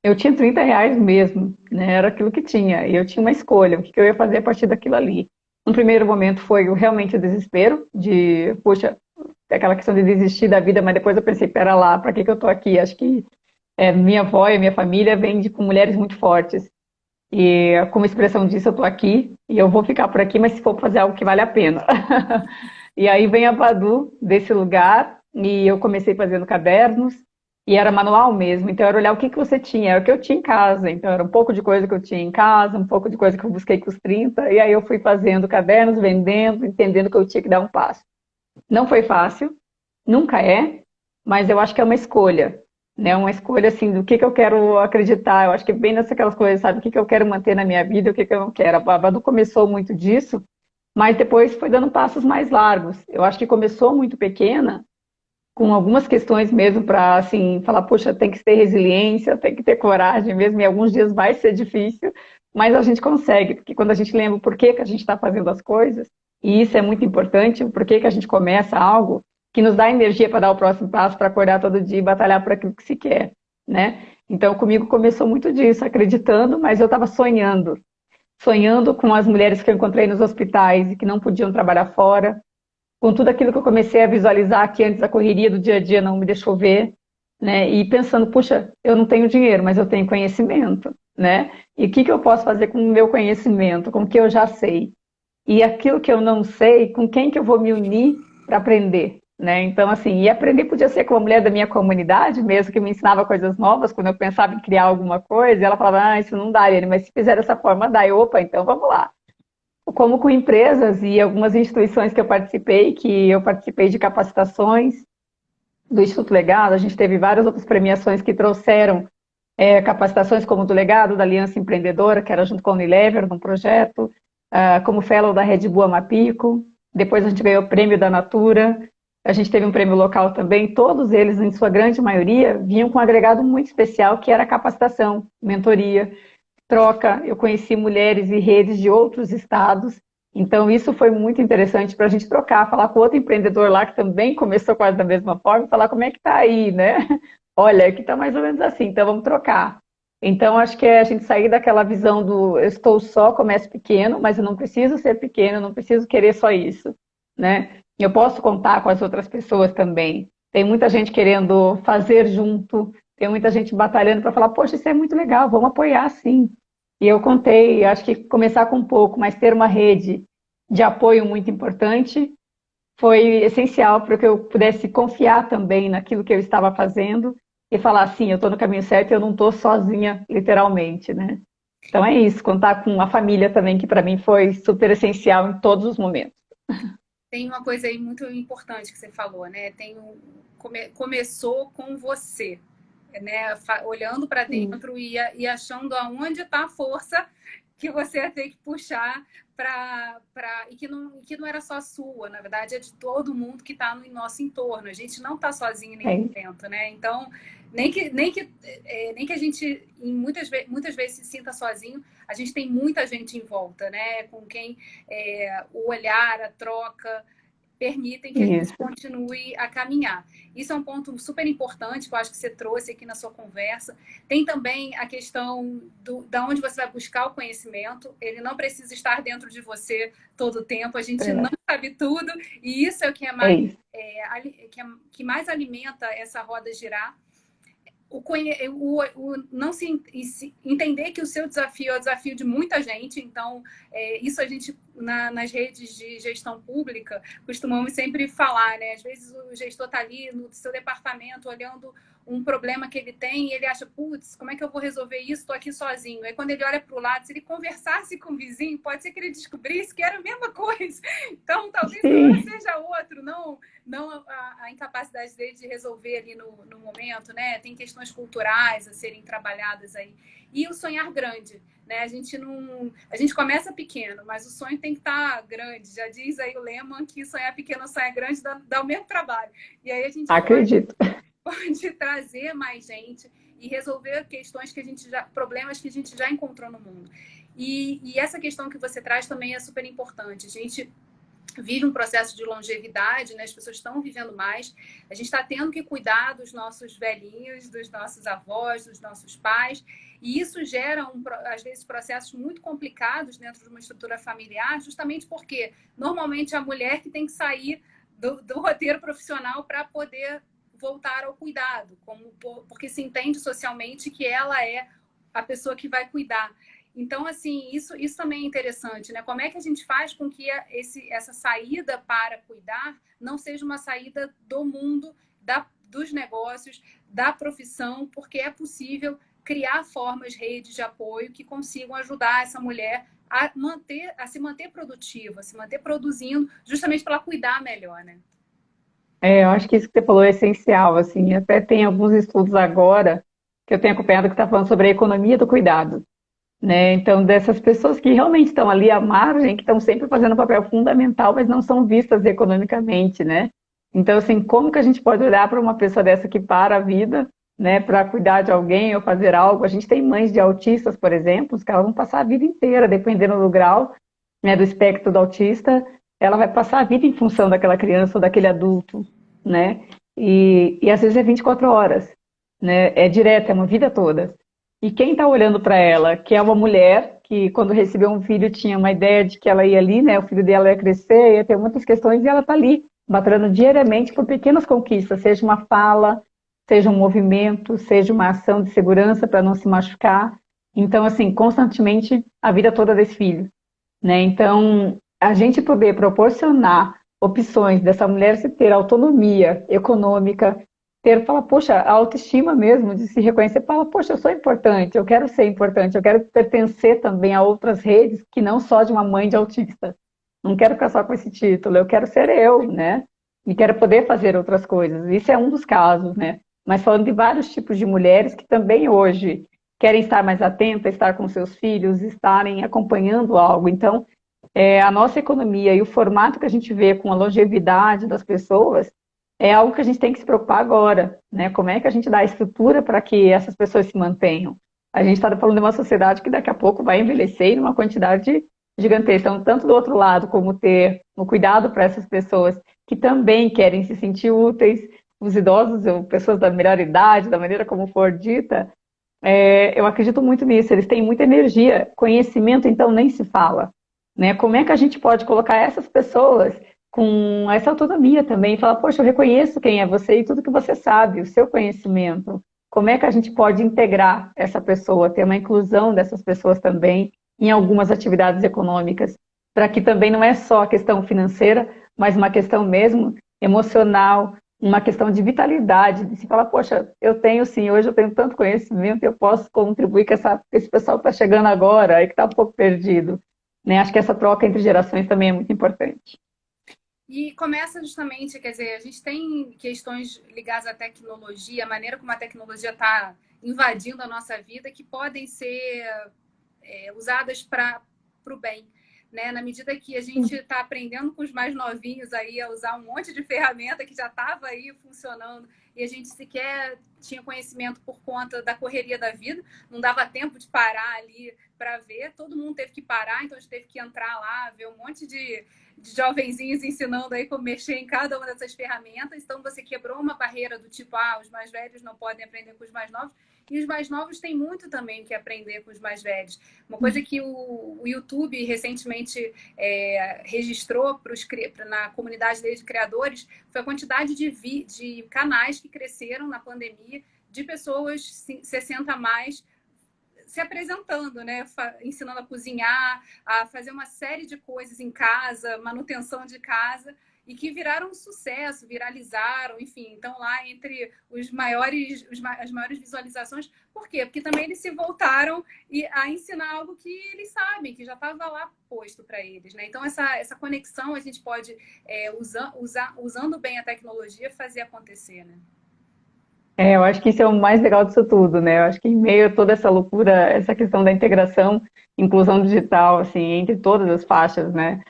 eu tinha R$ 30 mesmo, né? Era aquilo que tinha. E eu tinha uma escolha, o que eu ia fazer a partir daquilo ali. No primeiro momento foi realmente o desespero de, poxa, aquela questão de desistir da vida, mas depois eu pensei, pera lá, para que eu estou aqui? Acho que minha avó e minha família vêm com mulheres muito fortes. E como expressão disso, eu estou aqui e eu vou ficar por aqui, mas se for fazer algo que vale a pena. E aí vem a Badu desse lugar e eu comecei fazendo cadernos e era manual mesmo, então era olhar o que você tinha, era o que eu tinha em casa, então era um pouco de coisa que eu tinha em casa, um pouco de coisa que eu busquei com os 30, e aí eu fui fazendo cadernos, vendendo, entendendo que eu tinha que dar um passo. Não foi fácil, nunca é, mas eu acho que é uma escolha, né? Uma escolha assim do que eu quero acreditar. Eu acho que é bem nessas coisas, sabe? O que eu quero manter na minha vida e o que eu não quero. A Badu começou muito disso, mas depois foi dando passos mais largos. Eu acho que começou muito pequena, com algumas questões mesmo para assim falar, poxa, tem que ter resiliência, tem que ter coragem mesmo. E alguns dias vai ser difícil, mas a gente consegue, porque quando a gente lembra o porquê que a gente está fazendo as coisas, e isso é muito importante, o porquê que a gente começa algo que nos dá energia para dar o próximo passo, para acordar todo dia e batalhar por aquilo que se quer, né? Então, comigo começou muito disso, acreditando, mas eu estava sonhando com as mulheres que eu encontrei nos hospitais e que não podiam trabalhar fora, com tudo aquilo que eu comecei a visualizar que antes a correria do dia a dia não me deixou ver, né? E pensando, puxa, eu não tenho dinheiro, mas eu tenho conhecimento, né? E o que eu posso fazer com o meu conhecimento, com o que eu já sei? E aquilo que eu não sei, com quem que eu vou me unir para aprender, né? Então, assim, e aprender podia ser com uma mulher da minha comunidade mesmo, que me ensinava coisas novas, quando eu pensava em criar alguma coisa, e ela falava, isso não dá, Irene, mas se fizer dessa forma, dá. Opa, então vamos lá. Como com empresas e algumas instituições que eu participei de capacitações do Instituto Legado, a gente teve várias outras premiações que trouxeram capacitações como do Legado, da Aliança Empreendedora, que era junto com a Unilever, num projeto, como fellow da Red Bull Amapico, depois a gente ganhou o prêmio da Natura, a gente teve um prêmio local também, todos eles, em sua grande maioria, vinham com um agregado muito especial, que era capacitação, mentoria, troca, eu conheci mulheres e redes de outros estados, então isso foi muito interessante para a gente trocar, falar com outro empreendedor lá que também começou quase da mesma forma, falar como é que está aí, né? Olha, aqui está mais ou menos assim, então vamos trocar. Então acho que é a gente sair daquela visão do eu estou só, começo pequeno, mas eu não preciso ser pequeno, eu não preciso querer só isso, né? Eu posso contar com as outras pessoas também. Tem muita gente querendo fazer junto, tem muita gente batalhando para falar, poxa, isso é muito legal, vamos apoiar sim. E eu contei, acho que começar com um pouco, mas ter uma rede de apoio muito importante foi essencial para que eu pudesse confiar também naquilo que eu estava fazendo e falar assim, eu estou no caminho certo e eu não estou sozinha, literalmente, né? Então é isso, contar com a família também, que para mim foi super essencial em todos os momentos. Tem uma coisa aí muito importante que você falou, né? Começou com você, né? Olhando para dentro e achando aonde está a força que você ia ter que puxar e que não era só sua, na verdade é de todo mundo que está no nosso entorno. A gente não está sozinho em nenhum momento, né? Então, nem que a gente muitas vezes se sinta sozinho, a gente tem muita gente em volta, né? Com quem o olhar, a troca permitem que a gente continue a caminhar. Isso é um ponto super importante que eu acho que você trouxe aqui na sua conversa. Tem também a questão da onde você vai buscar o conhecimento. Ele não precisa estar dentro de você todo o tempo. A gente não sabe tudo e isso é o que que mais alimenta essa roda girar. Não se entender que o seu desafio é o desafio de muita gente, então isso a gente nas redes de gestão pública costumamos sempre falar, né? Às vezes o gestor está ali no seu departamento olhando um problema que ele tem e ele acha, putz, como é que eu vou resolver isso? Estou aqui sozinho. Aí quando ele olha para o lado, se ele conversasse com o vizinho, pode ser que ele descobrisse que era a mesma coisa. Então, talvez o problema seja outro, não a incapacidade dele de resolver ali no momento, né? Tem questões culturais a serem trabalhadas aí. E o sonhar grande, né? A gente começa pequeno, mas o sonho tem que estar grande. Já diz aí o Lehman que sonhar pequeno, sonhar grande dá o mesmo trabalho. E aí a gente Acredito. pode trazer mais gente e resolver questões problemas que a gente já encontrou no mundo. E essa questão que você traz também é super importante. A gente vive um processo de longevidade, né? As pessoas estão vivendo mais. A gente está tendo que cuidar dos nossos velhinhos, dos nossos avós, dos nossos pais. E isso gera, às vezes, processos muito complicados dentro de uma estrutura familiar, justamente porque, normalmente, é a mulher que tem que sair do roteiro profissional para poder voltar ao cuidado, porque se entende socialmente que ela é a pessoa que vai cuidar. Então, assim, isso também é interessante, né? Como é que a gente faz com que essa saída para cuidar não seja uma saída do mundo, dos negócios, da profissão, porque é possível criar formas, redes de apoio que consigam ajudar essa mulher a se manter produtiva, a se manter produzindo, justamente para ela cuidar melhor, né? Eu acho que isso que você falou é essencial, assim, até tem alguns estudos agora que eu tenho acompanhado que está falando sobre a economia do cuidado, né? Então, dessas pessoas que realmente estão ali à margem, que estão sempre fazendo um papel fundamental, mas não são vistas economicamente, né? Então, assim, como que a gente pode olhar para uma pessoa dessa que para a vida, né, para cuidar de alguém ou fazer algo? A gente tem mães de autistas, por exemplo, que elas vão passar a vida inteira, dependendo do grau, né, do espectro do autista, ela vai passar a vida em função daquela criança ou daquele adulto, né? E às vezes é 24 horas, né? É direto, é uma vida toda. E quem está olhando para ela, que é uma mulher que quando recebeu um filho tinha uma ideia de que ela ia ali, né? O filho dela ia crescer, ia ter muitas questões, e ela está ali, batalhando diariamente por pequenas conquistas, seja uma fala, seja um movimento, seja uma ação de segurança para não se machucar. Então, assim, constantemente a vida toda desse filho, né? Então, a gente poder proporcionar opções dessa mulher se ter autonomia econômica, fala, poxa, a autoestima mesmo, de se reconhecer, fala, poxa, eu sou importante, eu quero ser importante, eu quero pertencer também a outras redes que não só de uma mãe de autista. Não quero ficar só com esse título, eu quero ser eu, né? E quero poder fazer outras coisas. Isso é um dos casos, né? Mas falando de vários tipos de mulheres que também hoje querem estar mais atentas, estar com seus filhos, estarem acompanhando algo. Então, a nossa economia e o formato que a gente vê com a longevidade das pessoas é algo que a gente tem que se preocupar agora, né? Como é que a gente dá estrutura para que essas pessoas se mantenham? A gente está falando de uma sociedade que daqui a pouco vai envelhecer em uma quantidade gigantesca. Então, tanto do outro lado, como ter o cuidado para essas pessoas que também querem se sentir úteis, os idosos ou pessoas da melhor idade, da maneira como for dita, eu acredito muito nisso. Eles têm muita energia, conhecimento, então nem se fala, né? Como é que a gente pode colocar essas pessoas com essa autonomia também, falar, poxa, eu reconheço quem é você e tudo que você sabe, o seu conhecimento. Como é que a gente pode integrar essa pessoa, ter uma inclusão dessas pessoas também em algumas atividades econômicas, para que também não é só a questão financeira, mas uma questão mesmo emocional, uma questão de vitalidade, de se falar, poxa, eu tenho sim, hoje eu tenho tanto conhecimento, eu posso contribuir com esse pessoal que está chegando agora e que está um pouco perdido, né? Acho que essa troca entre gerações também é muito importante. E começa justamente, quer dizer, a gente tem questões ligadas à tecnologia, a maneira como a tecnologia está invadindo a nossa vida, que podem ser usadas para o bem. Né? Na medida que a gente está aprendendo com os mais novinhos aí a usar um monte de ferramenta que já estava aí funcionando e a gente sequer tinha conhecimento por conta da correria da vida, não dava tempo de parar ali para ver, todo mundo teve que parar, então a gente teve que entrar lá, ver um monte de jovenzinhos ensinando aí como mexer em cada uma dessas ferramentas, então você quebrou uma barreira do tipo, os mais velhos não podem aprender com os mais novos, e os mais novos têm muito também que aprender com os mais velhos. Uma coisa que o YouTube recentemente registrou na comunidade dele de criadores foi a quantidade de canais que cresceram na pandemia de pessoas 60 a mais se apresentando, né? Ensinando a cozinhar, a fazer uma série de coisas em casa, manutenção de casa. e que viraram um sucesso, viralizaram, enfim, estão lá entre os maiores, as maiores visualizações. Por quê? Porque também eles se voltaram a ensinar algo que eles sabem, que já estava lá posto para eles, né? Então, essa conexão a gente pode, usando bem a tecnologia, fazer acontecer, né? Eu acho que isso é o mais legal disso tudo, né? Eu acho que em meio a toda essa loucura, essa questão da integração, inclusão digital, assim, entre todas as faixas, né?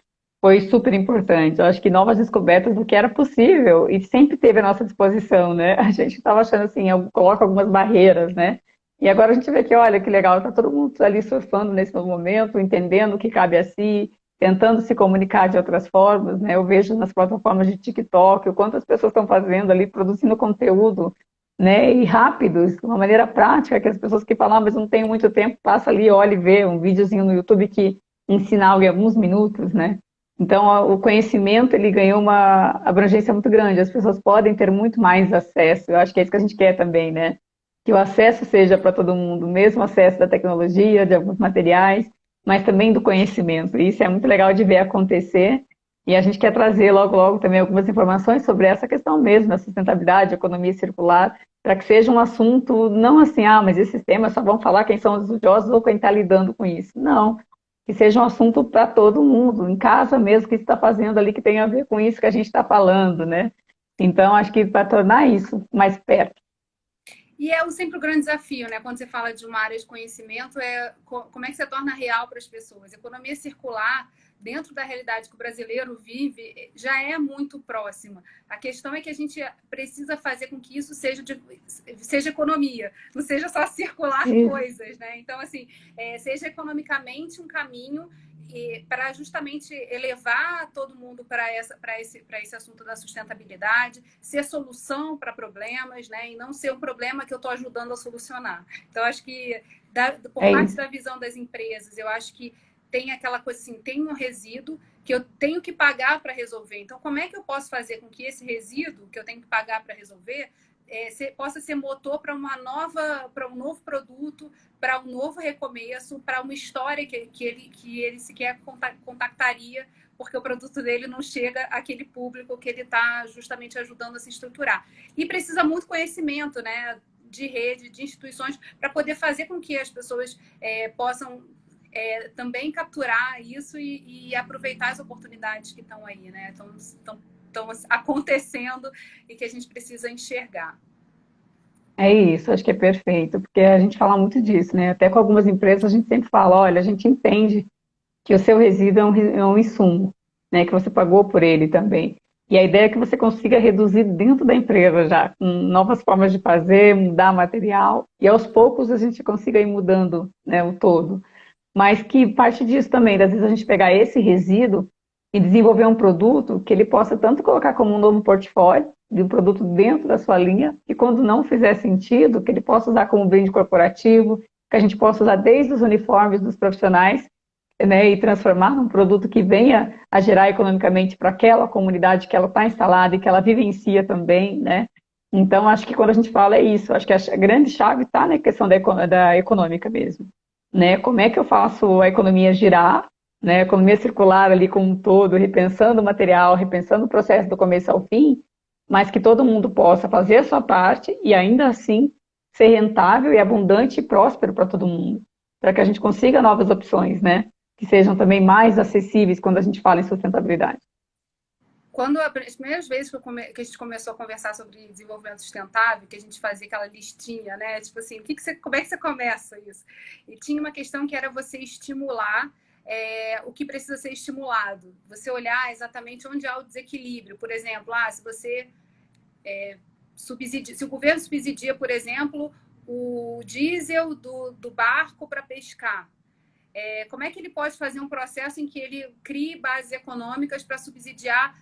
Foi super importante. Eu acho que novas descobertas do que era possível e sempre teve à nossa disposição, né? A gente estava achando assim, eu coloco algumas barreiras, né? E agora a gente vê que, olha, que legal, tá todo mundo ali surfando nesse novo momento, entendendo o que cabe a si, tentando se comunicar de outras formas, né? Eu vejo nas plataformas de TikTok o quanto as pessoas estão fazendo ali, produzindo conteúdo, né? E rápidos, de uma maneira prática, que as pessoas que falam, mas não tenho muito tempo, passa ali, olha e vê um videozinho no YouTube que ensina algo em alguns minutos, né? Então, o conhecimento, ele ganhou uma abrangência muito grande, as pessoas podem ter muito mais acesso, eu acho que é isso que a gente quer também, né? Que o acesso seja para todo mundo, mesmo acesso da tecnologia, de alguns materiais, mas também do conhecimento, e isso é muito legal de ver acontecer, e a gente quer trazer logo, logo também algumas informações sobre essa questão mesmo, da sustentabilidade, economia circular, para que seja um assunto, não assim, mas esses temas só vão falar quem são os estudiosos ou quem está lidando com isso, não, que seja um assunto para todo mundo, em casa mesmo, que está fazendo ali, que tem a ver com isso que a gente está falando, né? Então, acho que para tornar isso mais perto. E é sempre o grande desafio, né? Quando você fala de uma área de conhecimento, como é que você torna real para as pessoas? Economia circular, dentro da realidade que o brasileiro vive, já é muito próxima. A questão é que a gente precisa fazer com que isso seja economia, não seja só circular coisas, né? Então, assim, seja economicamente um caminho para justamente elevar todo mundo para esse assunto da sustentabilidade, ser solução para problemas, né? E não ser um problema que eu estou ajudando a solucionar. Então, acho que, por parte da visão das empresas, eu acho que tem aquela coisa assim, tem um resíduo que eu tenho que pagar para resolver. Então, como é que eu posso fazer com que esse resíduo que eu tenho que pagar para resolver possa ser motor para um novo produto, para um novo recomeço, para uma história que ele sequer contactaria, porque o produto dele não chega àquele público que ele está justamente ajudando a se estruturar. E precisa muito conhecimento, né, de rede, de instituições, para poder fazer com que as pessoas possam também capturar isso e aproveitar as oportunidades que estão aí, né? Estão acontecendo e que a gente precisa enxergar. É isso, acho que é perfeito, porque a gente fala muito disso, né? Até com algumas empresas a gente sempre fala, olha, a gente entende que o seu resíduo é um insumo, né? Que você pagou por ele também. E a ideia é que você consiga reduzir dentro da empresa já, com novas formas de fazer, mudar material, e aos poucos a gente consiga ir mudando, né, o todo. Mas que parte disso também, às vezes a gente pegar esse resíduo e desenvolver um produto que ele possa tanto colocar como um novo portfólio, de um produto dentro da sua linha, e quando não fizer sentido, que ele possa usar como brinde corporativo, que a gente possa usar desde os uniformes dos profissionais, né, e transformar num produto que venha a gerar economicamente para aquela comunidade que ela está instalada e que ela vivencia também, né? Então, acho que quando a gente fala é isso, acho que a grande chave está na questão da econômica mesmo, né? Como é que eu faço a economia girar, né? A economia circular ali como um todo, repensando o material, repensando o processo do começo ao fim, mas que todo mundo possa fazer a sua parte e ainda assim ser rentável e abundante e próspero para todo mundo, para que a gente consiga novas opções, né? Que sejam também mais acessíveis quando a gente fala em sustentabilidade. As primeiras vezes que a gente começou a conversar sobre desenvolvimento sustentável, que a gente fazia aquela listinha, né? Tipo assim, como é que você começa isso? E tinha uma questão que era você estimular o que precisa ser estimulado. Você olhar exatamente onde há o desequilíbrio. Por exemplo, se você se o governo subsidia, por exemplo, o diesel do barco para pescar, como é que ele pode fazer um processo em que ele crie bases econômicas para subsidiar,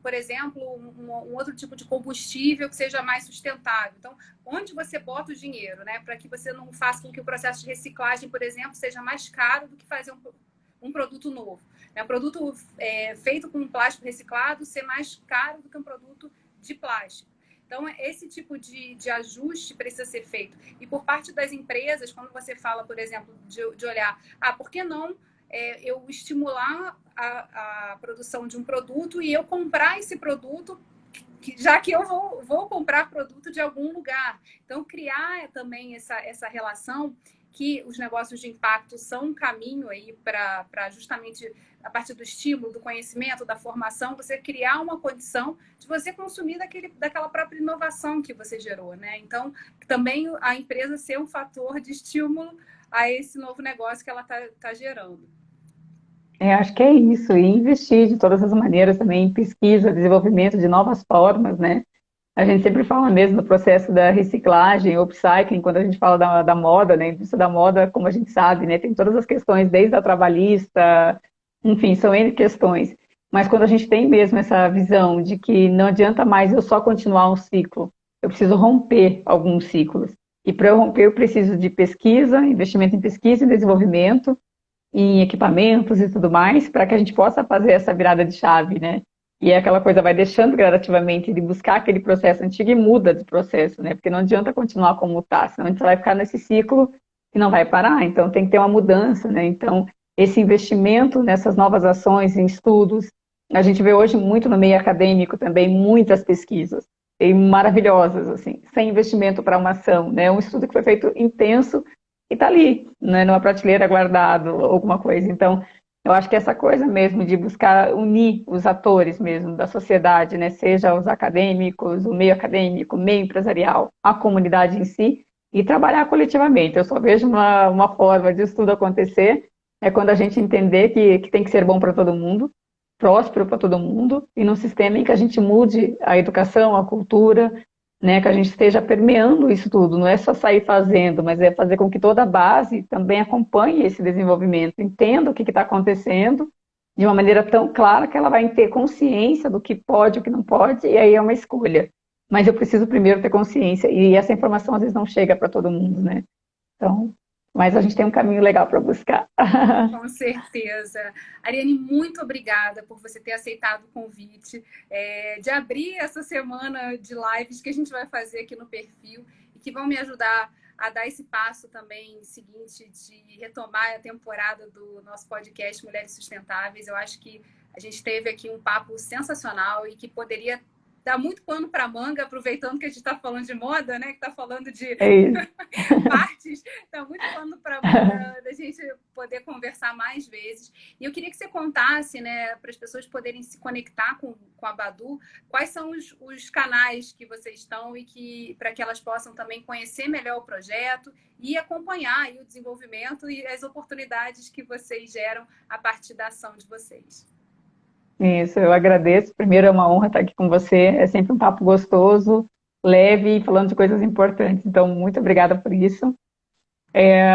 por exemplo, um outro tipo de combustível que seja mais sustentável? Então, onde você bota o dinheiro, né? Para que você não faça com que o processo de reciclagem, por exemplo, seja mais caro do que fazer um produto novo. Um produto feito com plástico reciclado ser mais caro do que um produto de plástico. Então, esse tipo de ajuste precisa ser feito. E por parte das empresas, quando você fala, por exemplo, de olhar, por que não eu estimular a produção de um produto e eu comprar esse produto, já que eu vou comprar produto de algum lugar. Então, criar também essa relação que os negócios de impacto são um caminho aí para justamente, a partir do estímulo, do conhecimento, da formação, você criar uma condição de você consumir daquela própria inovação que você gerou, né? Então, também a empresa ser um fator de estímulo a esse novo negócio que ela tá gerando. Acho que é isso, e investir de todas as maneiras também em pesquisa, desenvolvimento de novas formas, né? A gente sempre fala mesmo do processo da reciclagem, upcycling, quando a gente fala da moda, né? A indústria da moda, como a gente sabe, né? Tem todas as questões, desde a trabalhista, enfim, são N questões. Mas quando a gente tem mesmo essa visão de que não adianta mais eu só continuar um ciclo, eu preciso romper alguns ciclos. E para eu romper, eu preciso de pesquisa, investimento em pesquisa e desenvolvimento, em equipamentos e tudo mais, para que a gente possa fazer essa virada de chave, né? E é aquela coisa vai deixando gradativamente de buscar aquele processo antigo e muda de processo, né? Porque não adianta continuar como está, senão a gente vai ficar nesse ciclo e não vai parar. Então tem que ter uma mudança, né? Então esse investimento nessas novas ações, em estudos, a gente vê hoje muito no meio acadêmico também muitas pesquisas e maravilhosas assim, sem investimento para uma ação, né? Um estudo que foi feito intenso e está ali, né, numa prateleira guardado, alguma coisa. Então, eu acho que essa coisa mesmo de buscar unir os atores mesmo da sociedade, né, seja os acadêmicos, o meio empresarial, a comunidade em si, e trabalhar coletivamente. Eu só vejo uma forma de tudo acontecer, é quando a gente entender que tem que ser bom para todo mundo, próspero para todo mundo, e num sistema em que a gente mude a educação, a cultura, né, que a gente esteja permeando isso tudo, não é só sair fazendo, mas é fazer com que toda a base também acompanhe esse desenvolvimento, entenda o que está acontecendo de uma maneira tão clara que ela vai ter consciência do que pode e o que não pode, e aí é uma escolha. Mas eu preciso primeiro ter consciência, e essa informação às vezes não chega para todo mundo, né? Então, mas a gente tem um caminho legal para buscar. Com certeza. Ariane, muito obrigada por você ter aceitado o convite de abrir essa semana de lives que a gente vai fazer aqui no perfil e que vão me ajudar a dar esse passo também seguinte de retomar a temporada do nosso podcast Mulheres Sustentáveis. Eu acho que a gente teve aqui um papo sensacional e que poderia dar muito pano para manga, aproveitando que a gente está falando de moda, né? Que está falando de partes, dá muito pano para manga da gente poder conversar mais vezes. E eu queria que você contasse, né, para as pessoas poderem se conectar com a Badu, quais são os canais que vocês estão e que para que elas possam também conhecer melhor o projeto e acompanhar aí o desenvolvimento e as oportunidades que vocês geram a partir da ação de vocês. Isso, eu agradeço. Primeiro, é uma honra estar aqui com você. É sempre um papo gostoso, leve, falando de coisas importantes. Então, muito obrigada por isso.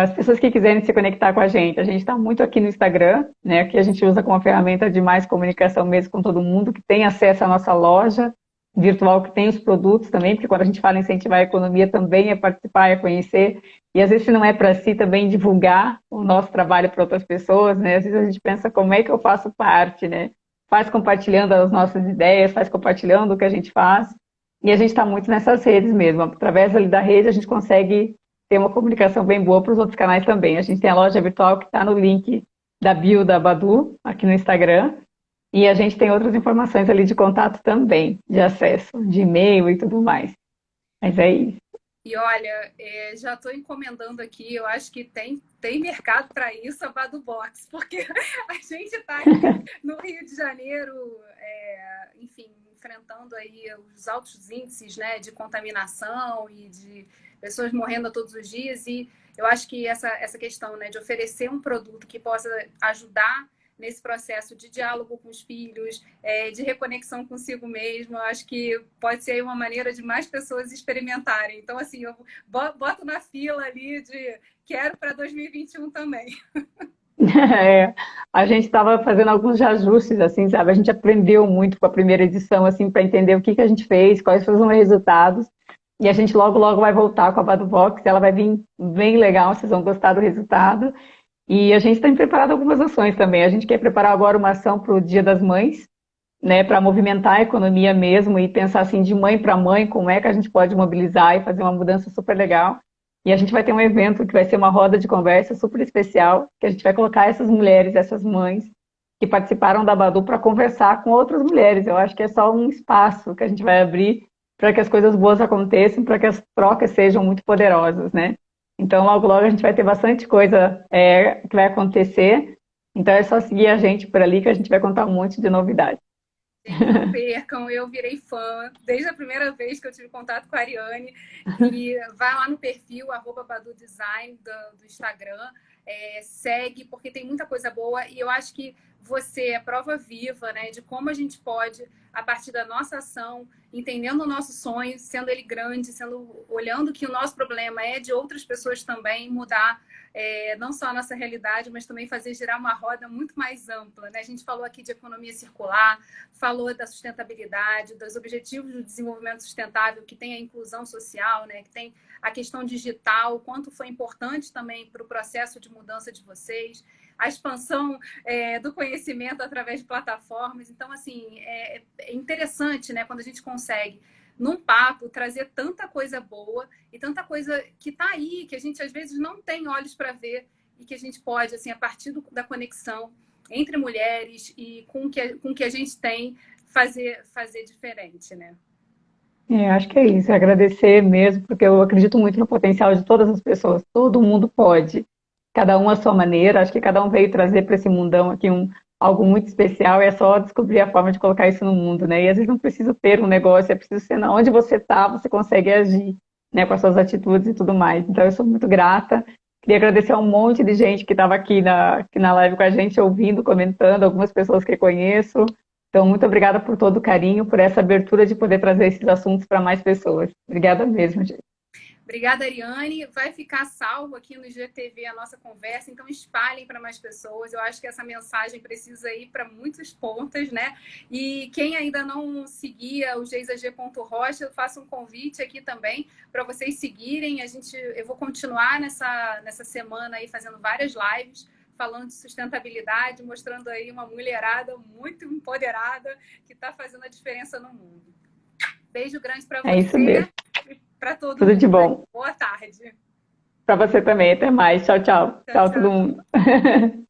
As pessoas que quiserem se conectar com a gente está muito aqui no Instagram, né? Que a gente usa como uma ferramenta de mais comunicação mesmo com todo mundo, que tem acesso à nossa loja virtual, que tem os produtos também, porque quando a gente fala em incentivar a economia, também é participar, é conhecer. E às vezes, se não é para si, também divulgar o nosso trabalho para outras pessoas, né? Às vezes a gente pensa como é que eu faço parte, né? Faz compartilhando as nossas ideias, faz compartilhando o que a gente faz. E a gente está muito nessas redes mesmo. Através ali da rede, a gente consegue ter uma comunicação bem boa para os outros canais também. A gente tem a loja virtual que está no link da bio da Badu, aqui no Instagram. E a gente tem outras informações ali de contato também, de acesso, de e-mail e tudo mais. Mas é isso. E olha, já estou encomendando aqui, eu acho que tem mercado para isso, a Badu Box, porque a gente está aqui no Rio de Janeiro, enfim, enfrentando aí os altos índices, né, de contaminação e de pessoas morrendo todos os dias, e eu acho que essa questão, né, de oferecer um produto que possa ajudar nesse processo de diálogo com os filhos, de reconexão consigo mesmo, eu acho que pode ser uma maneira de mais pessoas experimentarem. Então, assim, eu boto na fila ali de quero para 2021 também. A gente estava fazendo alguns ajustes, assim, sabe? A gente aprendeu muito com a primeira edição, assim, para entender o que a gente fez, quais foram os resultados. E a gente logo vai voltar com a Badu Box, ela vai vir bem legal, vocês vão gostar do resultado. E a gente tem preparado algumas ações também. A gente quer preparar agora uma ação para o Dia das Mães, né, para movimentar a economia mesmo e pensar assim de mãe para mãe, como é que a gente pode mobilizar e fazer uma mudança super legal. E a gente vai ter um evento que vai ser uma roda de conversa super especial, que a gente vai colocar essas mulheres, essas mães que participaram da Badu para conversar com outras mulheres. Eu acho que é só um espaço que a gente vai abrir para que as coisas boas aconteçam, para que as trocas sejam muito poderosas, né? Então, logo, logo a gente vai ter bastante coisa que vai acontecer. Então, é só seguir a gente por ali que a gente vai contar um monte de novidades. Gente, não percam, eu virei fã desde a primeira vez que eu tive contato com a Ariane. E vai lá no perfil, @Badu Design do Instagram, segue, porque tem muita coisa boa. E eu acho que você é prova viva, né, de como a gente pode, a partir da nossa ação, entendendo o nosso sonho, sendo ele grande, olhando que o nosso problema é de outras pessoas também, mudar não só a nossa realidade, mas também fazer girar uma roda muito mais ampla, né? A gente falou aqui de economia circular, falou da sustentabilidade, dos objetivos do desenvolvimento sustentável, que tem a inclusão social, né? Que tem a questão digital, o quanto foi importante também para o processo de mudança de vocês, a expansão do conhecimento através de plataformas. Então, assim, é interessante, né? Quando a gente consegue num papo, trazer tanta coisa boa e tanta coisa que está aí, que a gente às vezes não tem olhos para ver e que a gente pode, assim, a partir da conexão entre mulheres e com o que a gente tem, fazer diferente, né? Acho que é isso, é agradecer mesmo, porque eu acredito muito no potencial de todas as pessoas, todo mundo pode, cada um à sua maneira, acho que cada um veio trazer para esse mundão aqui algo muito especial, e é só descobrir a forma de colocar isso no mundo, né? E às vezes não precisa ter um negócio, é preciso ser na onde você está, você consegue agir, né, com as suas atitudes e tudo mais. Então eu sou muito grata, queria agradecer a um monte de gente que estava aqui na live com a gente, ouvindo, comentando, algumas pessoas que conheço. Então, muito obrigada por todo o carinho, por essa abertura de poder trazer esses assuntos para mais pessoas. Obrigada mesmo, gente. Obrigada, Ariane. Vai ficar salvo aqui no IGTV a nossa conversa, então espalhem para mais pessoas. Eu acho que essa mensagem precisa ir para muitas pontas, né? E quem ainda não seguia o geisag.rocha, eu faço um convite aqui também para vocês seguirem. Eu vou continuar nessa semana aí fazendo várias lives falando de sustentabilidade, mostrando aí uma mulherada muito empoderada que está fazendo a diferença no mundo. Beijo grande para É isso você mesmo. e para todo Tudo de mundo. bom. Boa tarde. Para você também. Até mais. Tchau, tchau. Tchau, Tchau, todo tchau. mundo.